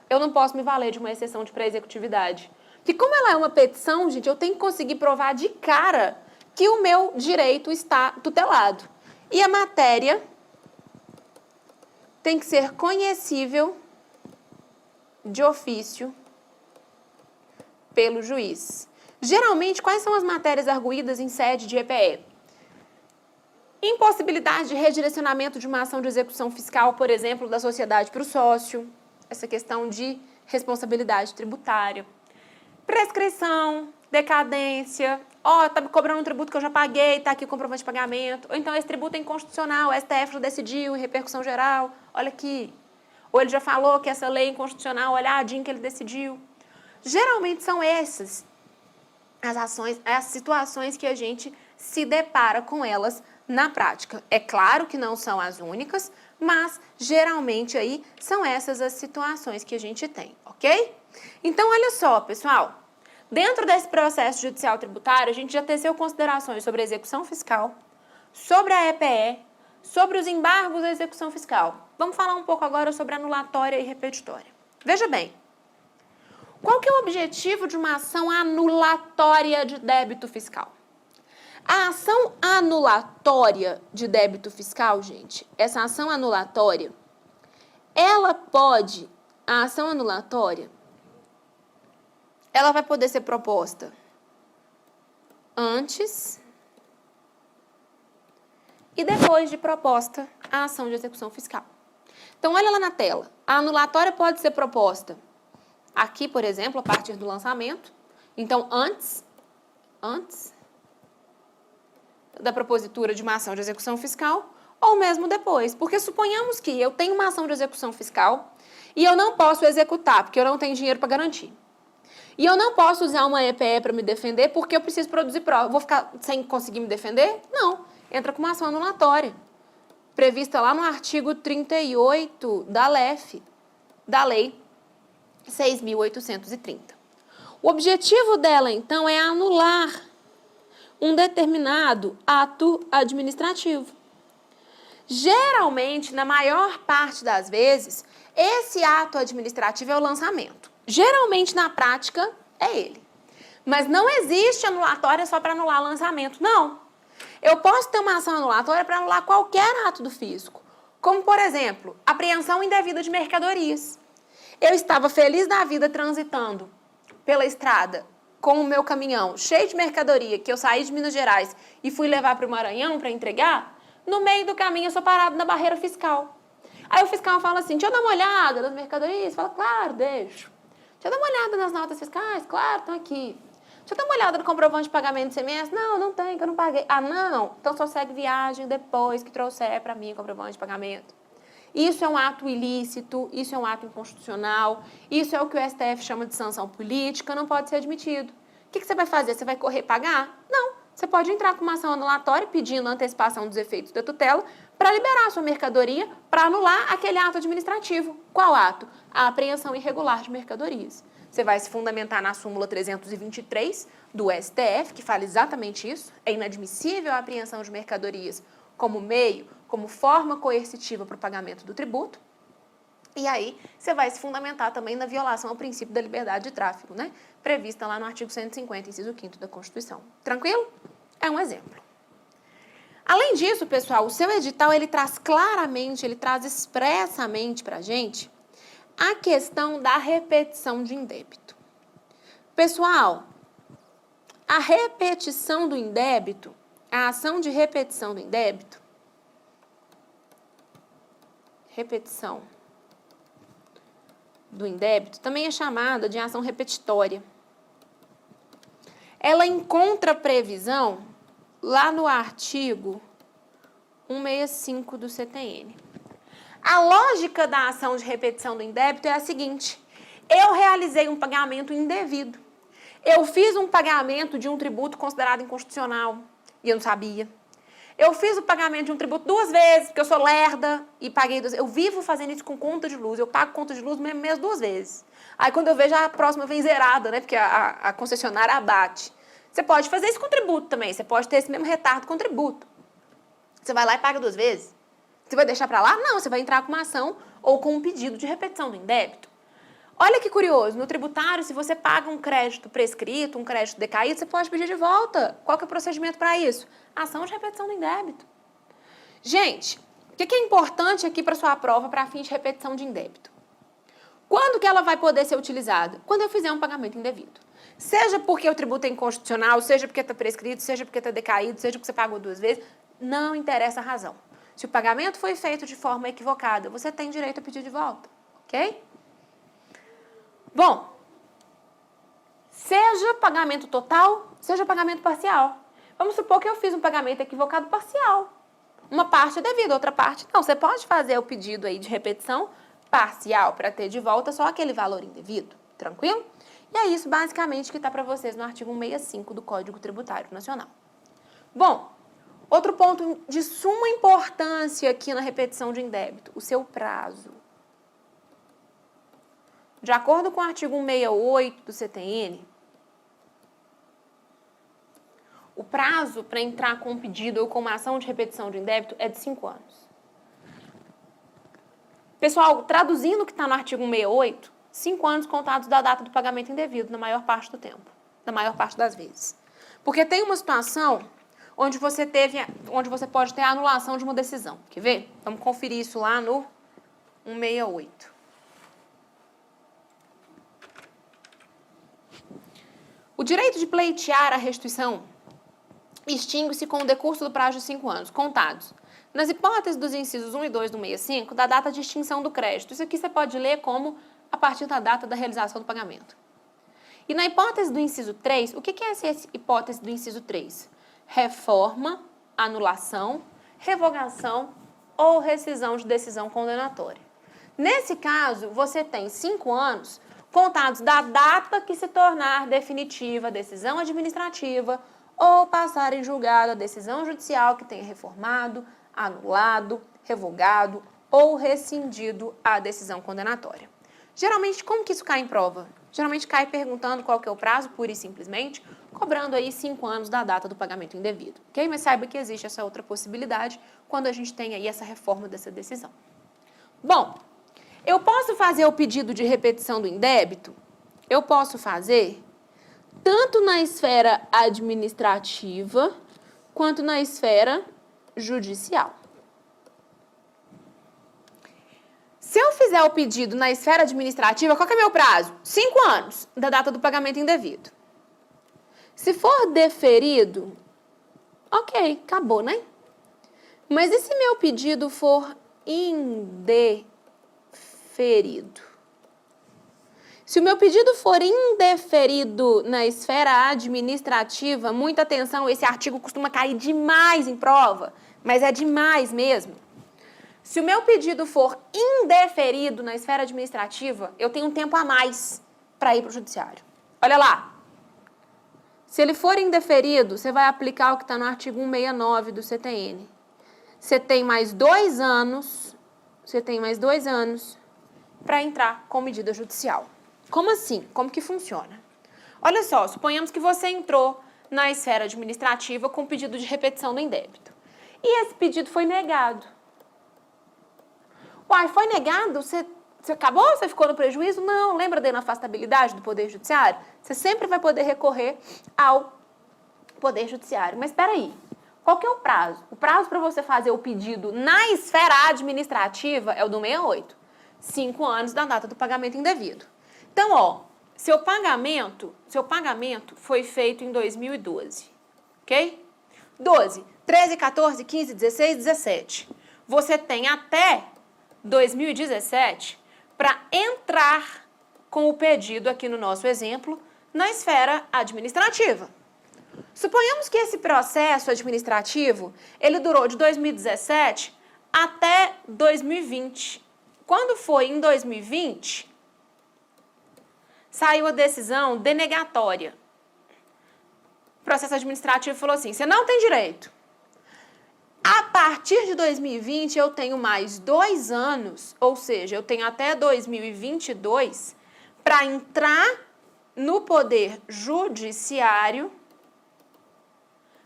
eu não posso me valer de uma exceção de pré-executividade. Porque como ela é uma petição, gente, eu tenho que conseguir provar de cara que o meu direito está tutelado. E a matéria tem que ser conhecível de ofício pelo juiz. Geralmente, quais são as matérias arguídas em sede de EPE? Impossibilidade de redirecionamento de uma ação de execução fiscal, por exemplo, da sociedade para o sócio. Essa questão de responsabilidade tributária. Prescrição, decadência. Tá me cobrando um tributo que eu já paguei, tá aqui o comprovante de pagamento. Ou então esse tributo é inconstitucional, o STF já decidiu, em repercussão geral, olha aqui. Ou ele já falou que essa lei é inconstitucional, olha a DIN que ele decidiu. Geralmente são essas as situações que a gente se depara com elas na prática. É claro que não são as únicas, mas geralmente aí são essas as situações que a gente tem, ok? Então, olha só, pessoal, dentro desse processo judicial tributário, a gente já teceu considerações sobre a execução fiscal, sobre a EPE, sobre os embargos à execução fiscal. Vamos falar um pouco agora sobre anulatória e repetitória. Veja bem, qual que é o objetivo de uma ação anulatória de débito fiscal? A ação anulatória de débito fiscal, gente, essa ação anulatória, ela vai poder ser proposta antes e depois de proposta a ação de execução fiscal. Então, olha lá na tela. A anulatória pode ser proposta aqui, por exemplo, a partir do lançamento. Então, antes da propositura de uma ação de execução fiscal, ou mesmo depois. Porque suponhamos que eu tenho uma ação de execução fiscal e eu não posso executar, porque eu não tenho dinheiro para garantir. E eu não posso usar uma EPE para me defender, porque eu preciso produzir prova. Vou ficar sem conseguir me defender? Não. Entra com uma ação anulatória. prevista lá no artigo 38 da LEF, da Lei 6.830. O objetivo dela, então, é anular um determinado ato administrativo. Geralmente, na maior parte das vezes, esse ato administrativo é o lançamento. Geralmente, na prática, é ele. Mas não existe anulatória só para anular lançamento, não. Eu posso ter uma ação anulatória para anular qualquer ato do fisco, como, por exemplo, apreensão indevida de mercadorias. Eu estava feliz da vida transitando pela estrada com o meu caminhão cheio de mercadoria, que eu saí de Minas Gerais e fui levar para o Maranhão para entregar. No meio do caminho eu sou parado na barreira fiscal. Aí o fiscal fala assim, deixa eu dar uma olhada nas mercadorias. Fala, claro, deixo. Deixa eu dar uma olhada nas notas fiscais. Claro, estão aqui. Deixa eu dar uma olhada no comprovante de pagamento de ICMS. Não, não tem, que eu não paguei. Ah, não? Então só segue viagem depois que trouxer para mim o comprovante de pagamento. Isso é um ato ilícito, isso é um ato inconstitucional, isso é o que o STF chama de sanção política, não pode ser admitido. O que você vai fazer? Você vai correr pagar? Não. Você pode entrar com uma ação anulatória pedindo antecipação dos efeitos da tutela para liberar a sua mercadoria, para anular aquele ato administrativo. Qual ato? A apreensão irregular de mercadorias. Você vai se fundamentar na súmula 323 do STF, que fala exatamente isso. É inadmissível a apreensão de mercadorias como meio, como forma coercitiva para o pagamento do tributo. E aí, você vai se fundamentar também na violação ao princípio da liberdade de tráfego, né? Prevista lá no artigo 150, inciso 5º da Constituição. Tranquilo? É um exemplo. Além disso, pessoal, o seu edital, ele traz claramente, ele traz expressamente para a gente a questão da repetição de indébito. Pessoal, a repetição do indébito, a ação de repetição do indébito, repetição do indébito, também é chamada de ação repetitória. Ela encontra previsão lá no artigo 165 do CTN. A lógica da ação de repetição do indébito é a seguinte: eu realizei um pagamento indevido. Eu fiz um pagamento de um tributo considerado inconstitucional e eu não sabia. Eu fiz o pagamento de um tributo 2 vezes, porque eu sou lerda e paguei 2 vezes. Eu vivo fazendo isso com conta de luz. Eu pago conta de luz no mesmo mês 2 vezes. Aí, quando eu vejo, a próxima vem zerada, né? Porque a concessionária abate. Você pode fazer isso com tributo também. Você pode ter esse mesmo retardo com tributo. Você vai lá e paga 2 vezes. Você vai deixar para lá? Não, você vai entrar com uma ação ou com um pedido de repetição do indébito. Olha que curioso, no tributário, se você paga um crédito prescrito, um crédito decaído, você pode pedir de volta. Qual que é o procedimento para isso? Ação de repetição do indébito. Gente, o que é importante aqui para sua prova para fins de repetição de indébito? Quando que ela vai poder ser utilizada? Quando eu fizer um pagamento indevido. Seja porque o tributo é inconstitucional, seja porque está prescrito, seja porque está decaído, seja porque você pagou 2 vezes, não interessa a razão. Se o pagamento foi feito de forma equivocada, você tem direito a pedir de volta, ok? Bom, seja pagamento total, seja pagamento parcial. Vamos supor que eu fiz um pagamento equivocado parcial. Uma parte é devida, outra parte não. Você pode fazer o pedido aí de repetição parcial para ter de volta só aquele valor indevido, tranquilo? E é isso basicamente que está para vocês no artigo 165 do Código Tributário Nacional. Bom, outro ponto de suma importância aqui na repetição de indébito, o seu prazo. De acordo com o artigo 168 do CTN, o prazo para entrar com um pedido ou com uma ação de repetição de indébito é de 5 anos. Pessoal, traduzindo o que está no artigo 168, 5 anos contados da data do pagamento indevido, na maior parte do tempo, na maior parte das vezes. Porque tem uma situação onde você pode ter a anulação de uma decisão. Quer ver? Vamos conferir isso lá no 168. O direito de pleitear a restituição extingue-se com o decurso do prazo de 5 anos, contados, nas hipóteses dos incisos 1 e 2 do 65, da data de extinção do crédito. Isso aqui você pode ler como a partir da data da realização do pagamento. E na hipótese do inciso 3, o que é essa hipótese do inciso 3? Reforma, anulação, revogação ou rescisão de decisão condenatória. Nesse caso, você tem 5 anos contados da data que se tornar definitiva a decisão administrativa ou passar em julgado a decisão judicial que tenha reformado, anulado, revogado ou rescindido a decisão condenatória. Geralmente, como que isso cai em prova? Geralmente cai perguntando qual que é o prazo, pura e simplesmente, cobrando aí 5 anos da data do pagamento indevido, ok? Mas saiba que existe essa outra possibilidade quando a gente tem aí essa reforma dessa decisão. Bom, eu posso fazer o pedido de repetição do indébito? Eu posso fazer tanto na esfera administrativa quanto na esfera judicial. Se eu fizer o pedido na esfera administrativa, qual que é o meu prazo? 5 anos da data do pagamento indevido. Se for deferido, ok, acabou, né? Mas e se meu pedido for indeferido? Se o meu pedido for indeferido na esfera administrativa, muita atenção, esse artigo costuma cair demais em prova, mas é demais mesmo. Se o meu pedido for indeferido na esfera administrativa, eu tenho um tempo a mais para ir para o judiciário. Olha lá. Se ele for indeferido, você vai aplicar o que está no artigo 169 do CTN. Você tem mais 2 anos, para entrar com medida judicial. Como assim? Como que funciona? Olha só, suponhamos que você entrou na esfera administrativa com pedido de repetição do indébito. E esse pedido foi negado. Uai, foi negado? Você acabou? Você ficou no prejuízo? Não. Lembra da inafastabilidade do Poder Judiciário? Você sempre vai poder recorrer ao Poder Judiciário. Mas espera aí. Qual que é o prazo? O prazo para você fazer o pedido na esfera administrativa é o do 68. 5 anos da data do pagamento indevido. Então, ó, seu pagamento foi feito em 2012, ok? 12, 13, 14, 15, 16, 17. Você tem até 2017 para entrar com o pedido aqui no nosso exemplo na esfera administrativa. Suponhamos que esse processo administrativo, ele durou de 2017 até 2020. Quando foi em 2020, saiu a decisão denegatória. O processo administrativo falou assim, você não tem direito. A partir de 2020, eu tenho mais 2 anos, ou seja, eu tenho até 2022, para entrar no Poder Judiciário,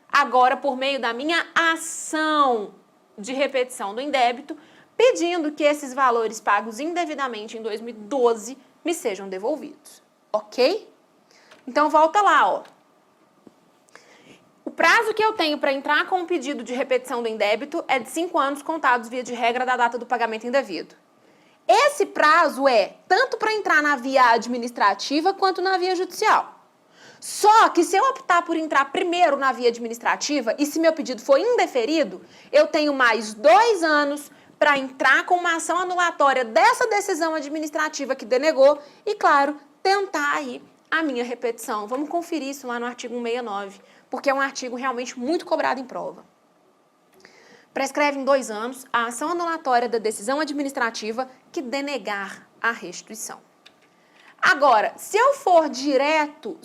agora por meio da minha ação de repetição do indébito, pedindo que esses valores pagos indevidamente em 2012 me sejam devolvidos, ok? Então, volta lá, ó. O prazo que eu tenho para entrar com o pedido de repetição do indébito é de 5 anos contados via de regra da data do pagamento indevido. Esse prazo é tanto para entrar na via administrativa quanto na via judicial. Só que se eu optar por entrar primeiro na via administrativa e se meu pedido for indeferido, eu tenho mais 2 anos para entrar com uma ação anulatória dessa decisão administrativa que denegou e, claro, tentar aí a minha repetição. Vamos conferir isso lá no artigo 169, porque é um artigo realmente muito cobrado em prova. Prescreve em 2 anos a ação anulatória da decisão administrativa que denegar a restituição. Agora, se eu for direto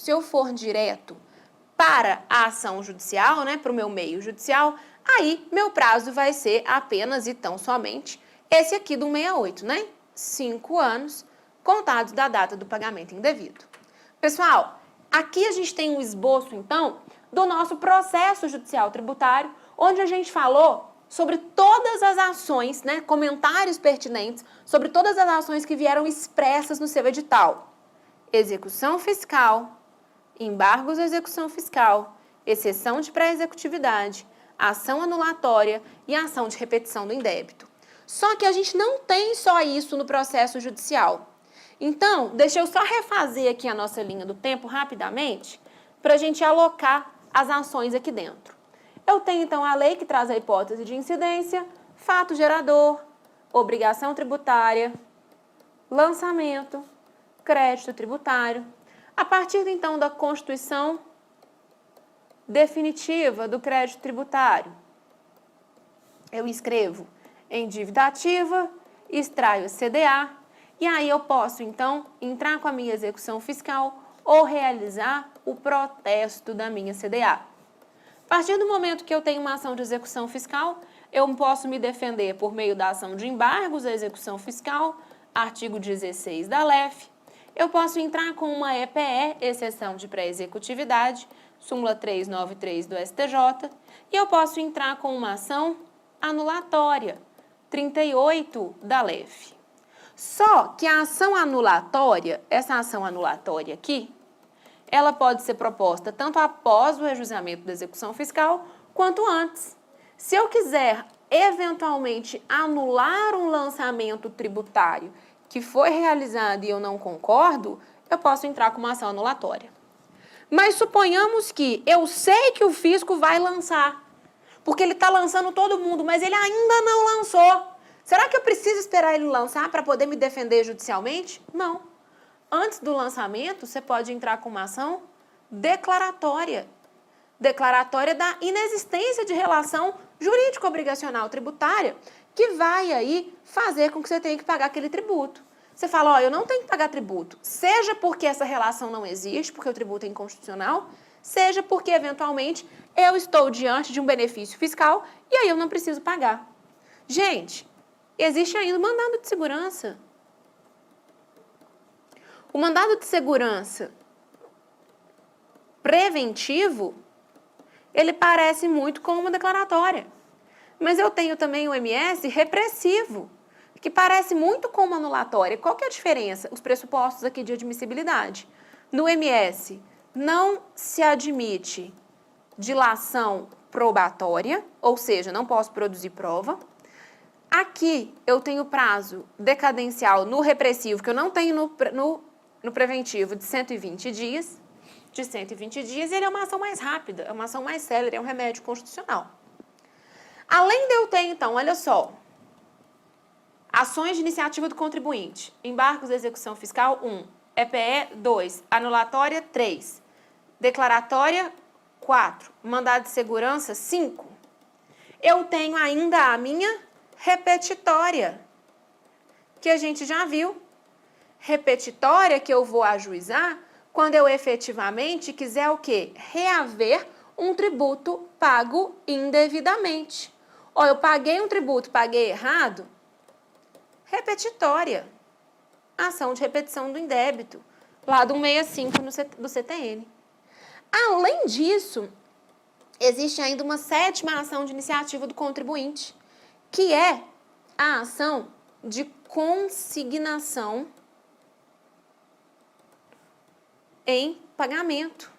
para a ação judicial, né, para o meu meio judicial, aí meu prazo vai ser apenas e tão somente esse aqui do 68, né? 5 anos contados da data do pagamento indevido. Pessoal, aqui a gente tem um esboço, então, do nosso processo judicial tributário, onde a gente falou sobre todas as ações, né, comentários pertinentes sobre todas as ações que vieram expressas no seu edital. Execução fiscal, embargos à execução fiscal, exceção de pré-executividade, ação anulatória e ação de repetição do indébito. Só que a gente não tem só isso no processo judicial. Então, deixa eu só refazer aqui a nossa linha do tempo rapidamente para a gente alocar as ações aqui dentro. Eu tenho, então, a lei que traz a hipótese de incidência, fato gerador, obrigação tributária, lançamento, crédito tributário. A partir, então, da constituição definitiva do crédito tributário, eu escrevo em dívida ativa, extraio a CDA, e aí eu posso, então, entrar com a minha execução fiscal ou realizar o protesto da minha CDA. A partir do momento que eu tenho uma ação de execução fiscal, Eu posso me defender por meio da ação de embargos à execução fiscal, artigo 16 da LEF. Eu posso entrar com uma EPE, exceção de pré-executividade, súmula 393 do STJ, e eu posso entrar com uma ação anulatória, 38 da LEF. Só que a ação anulatória, essa ação anulatória aqui, ela pode ser proposta tanto após o rejuizamento da execução fiscal, quanto antes. Se eu quiser, eventualmente, anular um lançamento tributário que foi realizado e eu não concordo, eu posso entrar com uma ação anulatória. Mas suponhamos que eu sei que o fisco vai lançar, porque ele está lançando todo mundo, mas ele ainda não lançou. Será que eu preciso esperar ele lançar para poder me defender judicialmente? Não. Antes do lançamento, você pode entrar com uma ação declaratória. Declaratória da inexistência de relação jurídico-obrigacional tributária, que vai aí fazer com que você tenha que pagar aquele tributo. Você fala, ó, eu não tenho que pagar tributo, seja porque essa relação não existe, porque o tributo é inconstitucional, seja porque, eventualmente, eu estou diante de um benefício fiscal e aí eu não preciso pagar. Gente, existe ainda o mandado de segurança. O mandado de segurança preventivo, ele parece muito com uma declaratória. Mas eu tenho também o MS repressivo, que parece muito com uma anulatória. Qual que é a diferença? Os pressupostos aqui de admissibilidade. No MS, não se admite dilação probatória, ou seja, não posso produzir prova. Aqui eu tenho prazo decadencial no repressivo, que eu não tenho no preventivo, de 120 dias. De 120 dias, ele é uma ação mais rápida, é uma ação mais célere, é um remédio constitucional. Além de eu ter, então, olha só, ações de iniciativa do contribuinte, embargos da execução fiscal, 1, EPE, 2, anulatória, 3, declaratória, 4, mandado de segurança, 5. Eu tenho ainda a minha repetitória, que a gente já viu. Repetitória que eu vou ajuizar quando eu efetivamente quiser o quê? Reaver um tributo pago indevidamente. Ó, eu paguei um tributo, paguei errado? Repetitória. Ação de repetição do indébito, lá do 165 do CTN. Além disso, existe ainda uma 7ª ação de iniciativa do contribuinte, que é a ação de consignação em pagamento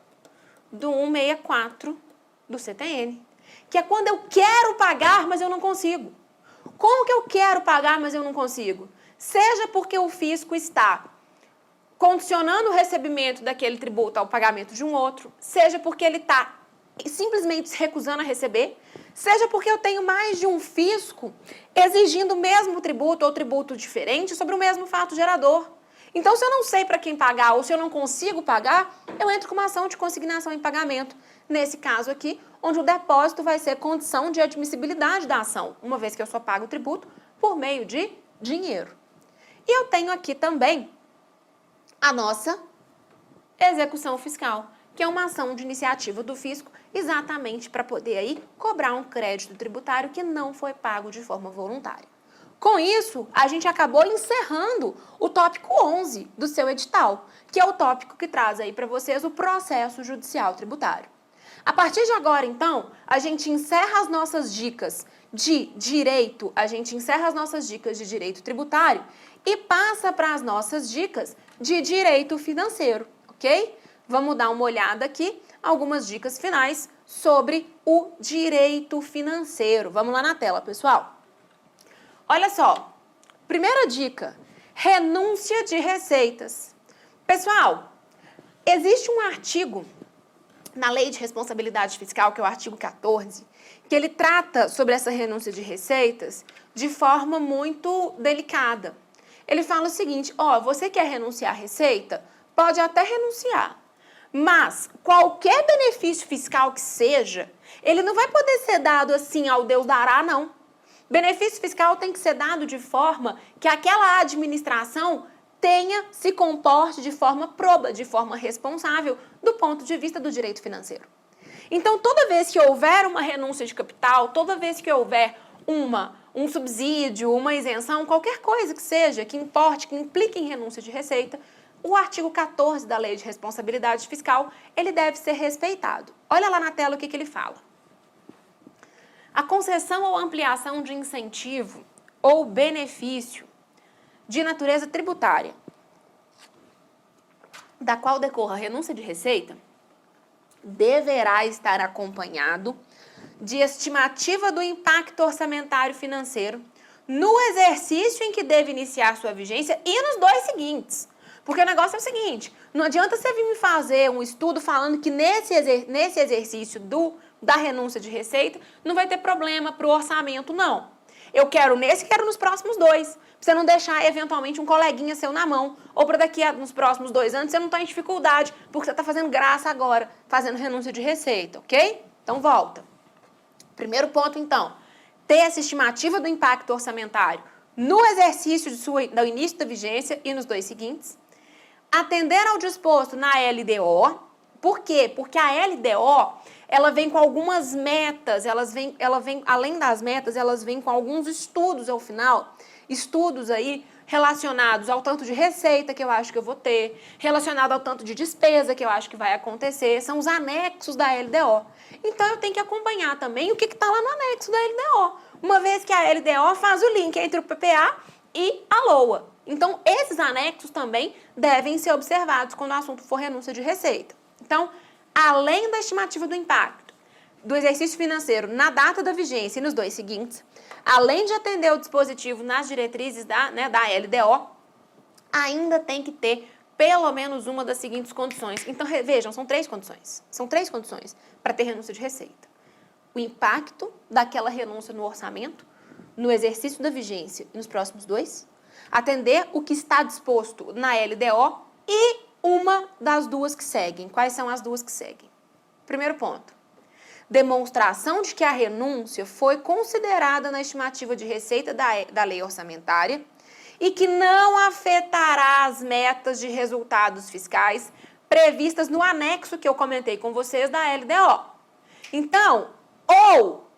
do 164 do CTN, que é quando eu quero pagar, mas eu não consigo. Como que eu quero pagar, mas eu não consigo? Seja porque o fisco está condicionando o recebimento daquele tributo ao pagamento de um outro, seja porque ele está simplesmente se recusando a receber, seja porque eu tenho mais de um fisco exigindo o mesmo tributo ou tributo diferente sobre o mesmo fato gerador. Então, se eu não sei para quem pagar ou se eu não consigo pagar, eu entro com uma ação de consignação em pagamento. Nesse caso aqui, onde o depósito vai ser condição de admissibilidade da ação, uma vez que eu só pago o tributo por meio de dinheiro. E eu tenho aqui também a nossa execução fiscal, que é uma ação de iniciativa do fisco exatamente para poder aí cobrar um crédito tributário que não foi pago de forma voluntária. Com isso, a gente acabou encerrando o tópico 11 do seu edital, que é o tópico que traz aí para vocês o processo judicial tributário. A partir de agora, então, a gente encerra as nossas dicas de direito, tributário e passa para as nossas dicas de direito financeiro, ok? Vamos dar uma olhada aqui, algumas dicas finais sobre o direito financeiro. Vamos lá na tela, pessoal. Olha só, primeira dica, renúncia de receitas. Pessoal, existe um artigo na Lei de Responsabilidade Fiscal, que é o artigo 14, que ele trata sobre essa renúncia de receitas de forma muito delicada. Ele fala o seguinte, ó, você quer renunciar à receita? Pode até renunciar, mas qualquer benefício fiscal que seja, ele não vai poder ser dado assim ao Deus dará, não. Benefício fiscal tem que ser dado de forma que aquela administração se comporte de forma proba, de forma responsável, do ponto de vista do direito financeiro. Então, toda vez que houver uma renúncia de capital, toda vez que houver um subsídio, uma isenção, qualquer coisa que seja, que importe, que implique em renúncia de receita, o artigo 14 da Lei de Responsabilidade Fiscal, ele deve ser respeitado. Olha lá na tela o que ele fala. A concessão ou ampliação de incentivo ou benefício de natureza tributária, da qual decorra renúncia de receita, deverá estar acompanhado de estimativa do impacto orçamentário financeiro no exercício em que deve iniciar sua vigência e nos 2 seguintes. Porque o negócio é o seguinte, não adianta você vir me fazer um estudo falando que nesse exercício da renúncia de receita não vai ter problema para o orçamento, não. Eu quero nesse, quero nos próximos 2. Pra você não deixar, eventualmente, um coleguinha seu na mão. Ou para daqui a nos próximos 2 anos você não está em dificuldade, porque você está fazendo graça agora, fazendo renúncia de receita, ok? Então, volta. Primeiro ponto, então, ter essa estimativa do impacto orçamentário no exercício do início da vigência e nos 2 seguintes. Atender ao disposto na LDO. Por quê? Porque a LDO, ela vem com algumas metas, ela vem, além das metas, elas vêm com alguns estudos ao final, estudos aí relacionados ao tanto de receita que eu acho que eu vou ter, relacionado ao tanto de despesa que eu acho que vai acontecer, são os anexos da LDO. Então, eu tenho que acompanhar também o que está lá no anexo da LDO, uma vez que a LDO faz o link entre o PPA e a LOA. Então, esses anexos também devem ser observados quando o assunto for renúncia de receita. Então, além da estimativa do impacto do exercício financeiro na data da vigência e nos 2 seguintes, além de atender o dispositivo nas diretrizes da LDO, ainda tem que ter pelo menos uma das seguintes condições. Então, vejam, são 3 condições. São 3 condições para ter renúncia de receita. O impacto daquela renúncia no orçamento, no exercício da vigência e nos próximos 2, atender o que está disposto na LDO e uma das 2 que seguem. Quais são as 2 que seguem? Primeiro ponto. Demonstração de que a renúncia foi considerada na estimativa de receita da lei orçamentária e que não afetará as metas de resultados fiscais previstas no anexo que eu comentei com vocês da LDO. Então, ou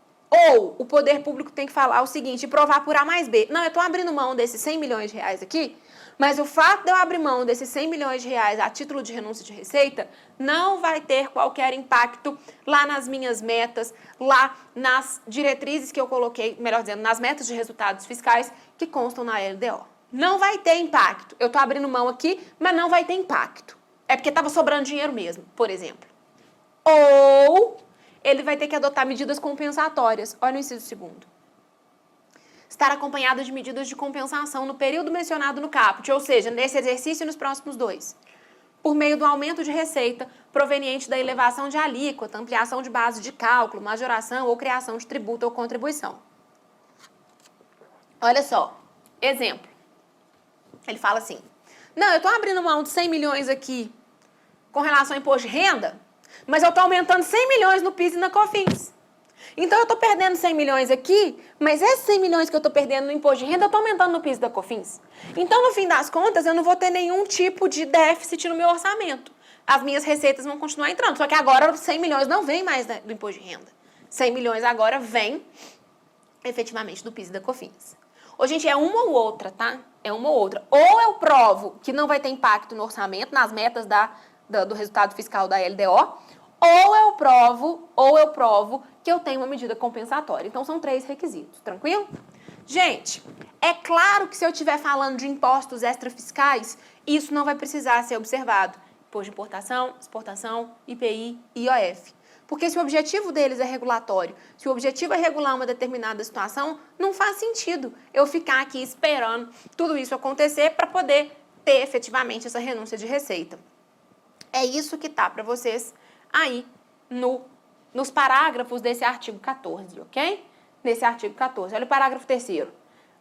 o poder público tem que falar o seguinte, provar por A mais B. Não, eu estou abrindo mão desses 100 milhões de reais aqui, mas o fato de eu abrir mão desses 100 milhões de reais a título de renúncia de receita não vai ter qualquer impacto lá nas minhas metas, lá nas diretrizes que eu coloquei, melhor dizendo, nas metas de resultados fiscais que constam na LDO. Não vai ter impacto. Eu estou abrindo mão aqui, mas não vai ter impacto. É porque estava sobrando dinheiro mesmo, por exemplo. Ou ele vai ter que adotar medidas compensatórias. Olha o inciso 2º. Estar acompanhado de medidas de compensação no período mencionado no caput, ou seja, nesse exercício e nos próximos 2, por meio do aumento de receita proveniente da elevação de alíquota, ampliação de base de cálculo, majoração ou criação de tributo ou contribuição. Olha só, exemplo. Ele fala assim, não, eu estou abrindo mão de 100 milhões aqui com relação ao imposto de renda, mas eu estou aumentando 100 milhões no PIS e na COFINS. Então, eu estou perdendo 100 milhões aqui, mas esses 100 milhões que eu estou perdendo no imposto de renda, eu estou aumentando no PIS da COFINS. Então, no fim das contas, eu não vou ter nenhum tipo de déficit no meu orçamento. As minhas receitas vão continuar entrando, só que agora os 100 milhões não vem mais do imposto de renda. 100 milhões agora vem, efetivamente, do PIS e da COFINS. Ô, gente, é uma ou outra, tá? É uma ou outra. Ou eu provo que não vai ter impacto no orçamento, nas metas do resultado fiscal da LDO, ou eu provo que eu tenho uma medida compensatória. Então, são 3 requisitos, tranquilo? Gente, é claro que se eu estiver falando de impostos extrafiscais, isso não vai precisar ser observado. Imposto de importação, exportação, IPI e IOF. Porque se o objetivo deles é regulatório, se o objetivo é regular uma determinada situação, não faz sentido eu ficar aqui esperando tudo isso acontecer para poder ter efetivamente essa renúncia de receita. É isso que tá para vocês aí nos parágrafos desse artigo 14, ok? Nesse artigo 14. Olha o parágrafo 3º.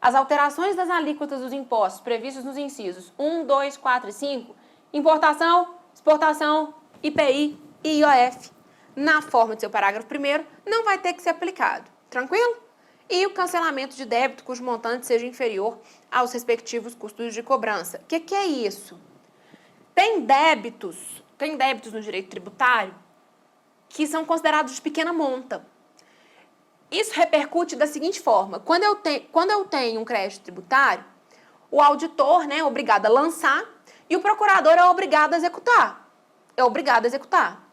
As alterações das alíquotas dos impostos previstos nos incisos 1, 2, 4 e 5, importação, exportação, IPI e IOF, na forma do seu parágrafo 1º, não vai ter que ser aplicado. Tranquilo? E o cancelamento de débito cujo montante seja inferior aos respectivos custos de cobrança. O que é isso? Tem débitos no direito tributário que são considerados de pequena monta. Isso repercute da seguinte forma. Quando eu tenho um crédito tributário, o auditor, né, é obrigado a lançar e o procurador é obrigado a executar. É obrigado a executar.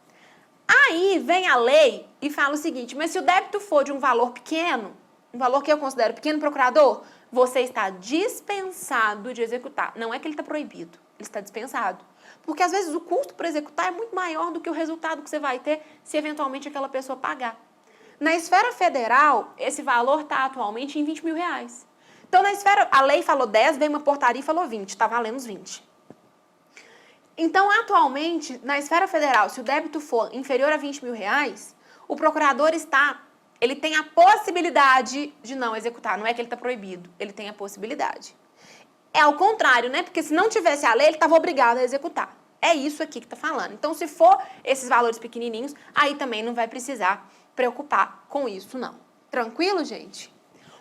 Aí vem a lei e fala o seguinte, mas se o débito for de um valor pequeno, um valor que eu considero pequeno, procurador, você está dispensado de executar. Não é que ele está proibido, ele está dispensado. Porque às vezes o custo para executar é muito maior do que o resultado que você vai ter se eventualmente aquela pessoa pagar. Na esfera federal, esse valor está atualmente em R$20 mil. Então, na esfera, a lei falou 10, veio uma portaria e falou 20, está valendo os 20. Então, atualmente, na esfera federal, se o débito for inferior a R$20 mil, o procurador ele tem a possibilidade de não executar. Não é que ele está proibido, ele tem a possibilidade. É ao contrário, né? Porque se não tivesse a lei, ele estava obrigado a executar. É isso aqui que está falando. Então, se for esses valores pequenininhos, aí também não vai precisar preocupar com isso, não. Tranquilo, gente?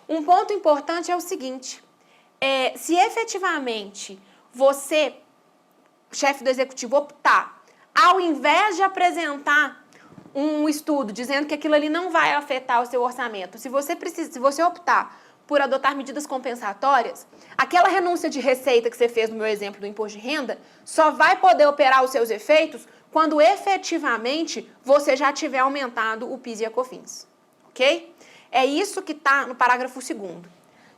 Um ponto importante é o seguinte, se efetivamente você, chefe do executivo, optar, ao invés de apresentar um estudo dizendo que aquilo ali não vai afetar o seu orçamento, se você optar por adotar medidas compensatórias, aquela renúncia de receita que você fez no meu exemplo do imposto de renda só vai poder operar os seus efeitos quando efetivamente você já tiver aumentado o PIS e a COFINS, ok? É isso que está no parágrafo 2º.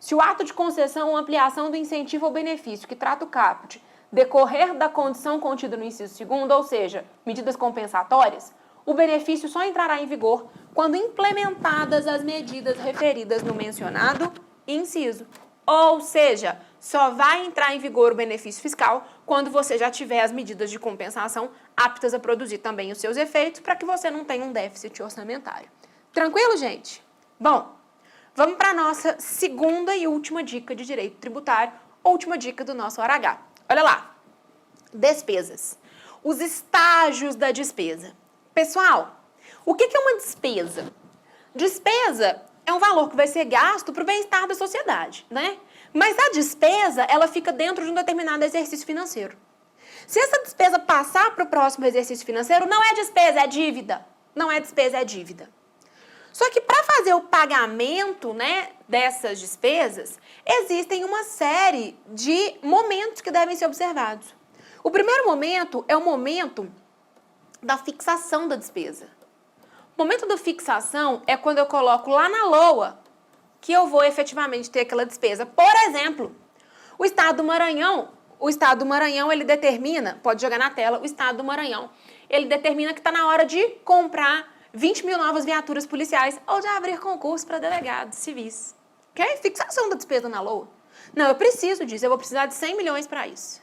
Se o ato de concessão ou ampliação do incentivo ou benefício que trata o caput decorrer da condição contida no inciso 2º, ou seja, medidas compensatórias, o benefício só entrará em vigor quando implementadas as medidas referidas no mencionado inciso. Ou seja, só vai entrar em vigor o benefício fiscal quando você já tiver as medidas de compensação aptas a produzir também os seus efeitos para que você não tenha um déficit orçamentário. Tranquilo, gente? Bom, vamos para a nossa segunda e última dica de direito tributário, última dica do nosso hora H. Olha lá, despesas. Os estágios da despesa. Pessoal, o que é uma despesa? Despesa é um valor que vai ser gasto para o bem-estar da sociedade, né? Mas a despesa, ela fica dentro de um determinado exercício financeiro. Se essa despesa passar para o próximo exercício financeiro, não é despesa, é dívida. Não é despesa, é dívida. Só que para fazer o pagamento, né, dessas despesas, existem uma série de momentos que devem ser observados. O primeiro momento é o momento da fixação da despesa. O momento da fixação é quando eu coloco lá na LOA que eu vou efetivamente ter aquela despesa. Por exemplo, o Estado do Maranhão, ele determina, pode jogar na tela, o Estado do Maranhão, ele determina que está na hora de comprar 20 mil novas viaturas policiais ou de abrir concurso para delegados civis. Ok? Fixação da despesa na LOA. Não, eu preciso disso, eu vou precisar de 100 milhões para isso.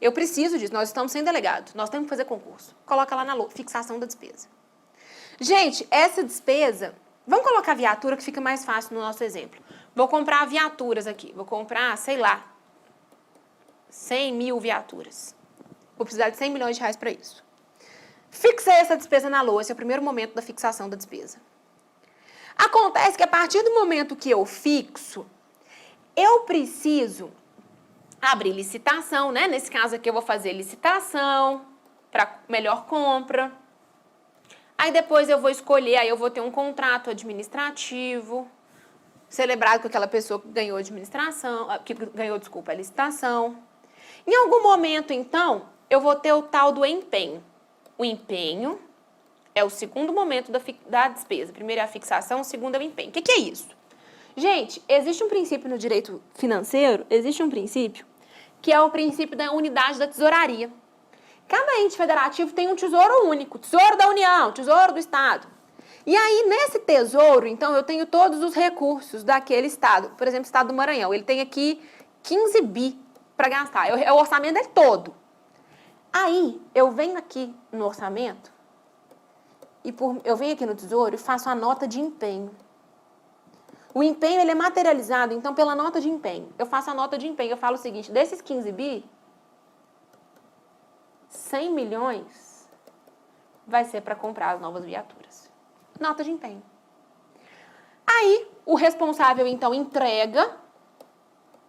Eu preciso disso, nós estamos sem delegado, nós temos que fazer concurso. Coloca lá na LOA, fixação da despesa. Gente, essa despesa, vamos colocar viatura que fica mais fácil no nosso exemplo. Vou comprar viaturas aqui, vou comprar, sei lá, 100 mil viaturas. Vou precisar de 100 milhões de reais para isso. Fixei essa despesa na LOA, esse é o primeiro momento da fixação da despesa. Acontece que a partir do momento que eu fixo, eu preciso abrir licitação, né? Nesse caso aqui eu vou fazer licitação para melhor compra. Aí depois eu vou escolher, aí eu vou ter um contrato administrativo celebrado com aquela pessoa que ganhou a a licitação. Em algum momento, então, eu vou ter o tal do empenho. O empenho é o segundo momento da despesa. Primeiro é a fixação, o segundo é o empenho. O que é isso? Gente, existe um princípio no direito financeiro, existe um princípio que é o princípio da unidade da tesouraria. Cada ente federativo tem um tesouro único, tesouro da União, tesouro do Estado. E aí, nesse tesouro, então, eu tenho todos os recursos daquele Estado. Por exemplo, o Estado do Maranhão, ele tem aqui 15 bi para gastar, é o orçamento dele todo. Aí, eu venho aqui no orçamento, eu venho aqui no tesouro e faço a nota de empenho. O empenho, ele é materializado, então, pela nota de empenho. Eu faço a nota de empenho, eu falo o seguinte, desses 15 bi, 100 milhões vai ser para comprar as novas viaturas. Nota de empenho. Aí, o responsável, então, entrega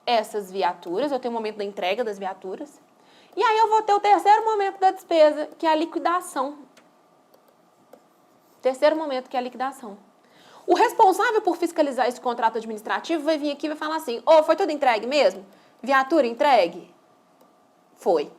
essas viaturas, eu tenho o momento da entrega das viaturas, e aí eu vou ter o terceiro momento da despesa, que é a liquidação. Terceiro momento, que é a liquidação. O responsável por fiscalizar esse contrato administrativo vai vir aqui e vai falar assim, foi tudo entregue mesmo? Viatura entregue? Foi.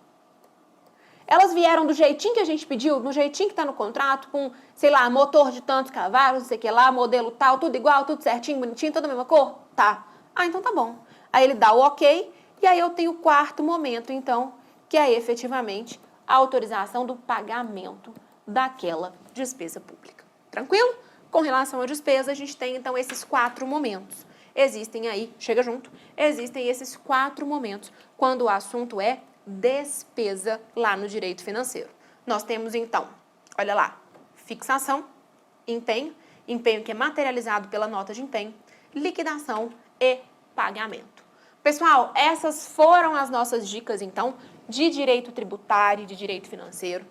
Elas vieram do jeitinho que a gente pediu, no jeitinho que está no contrato, com, sei lá, motor de tantos cavalos, não sei o que lá, modelo tal, tudo igual, tudo certinho, bonitinho, toda a mesma cor? Tá. Então tá bom. Aí ele dá o ok, e aí eu tenho o quarto momento, então, que é efetivamente a autorização do pagamento daquela despesa pública. Tranquilo? Com relação à despesa, a gente tem, então, esses 4 momentos. Existem aí, chega junto, existem esses 4 momentos quando o assunto é despesa lá no direito financeiro. Nós temos, então, olha lá, fixação, empenho que é materializado pela nota de empenho, liquidação e pagamento. Pessoal, essas foram as nossas dicas, então, de direito tributário e de direito financeiro.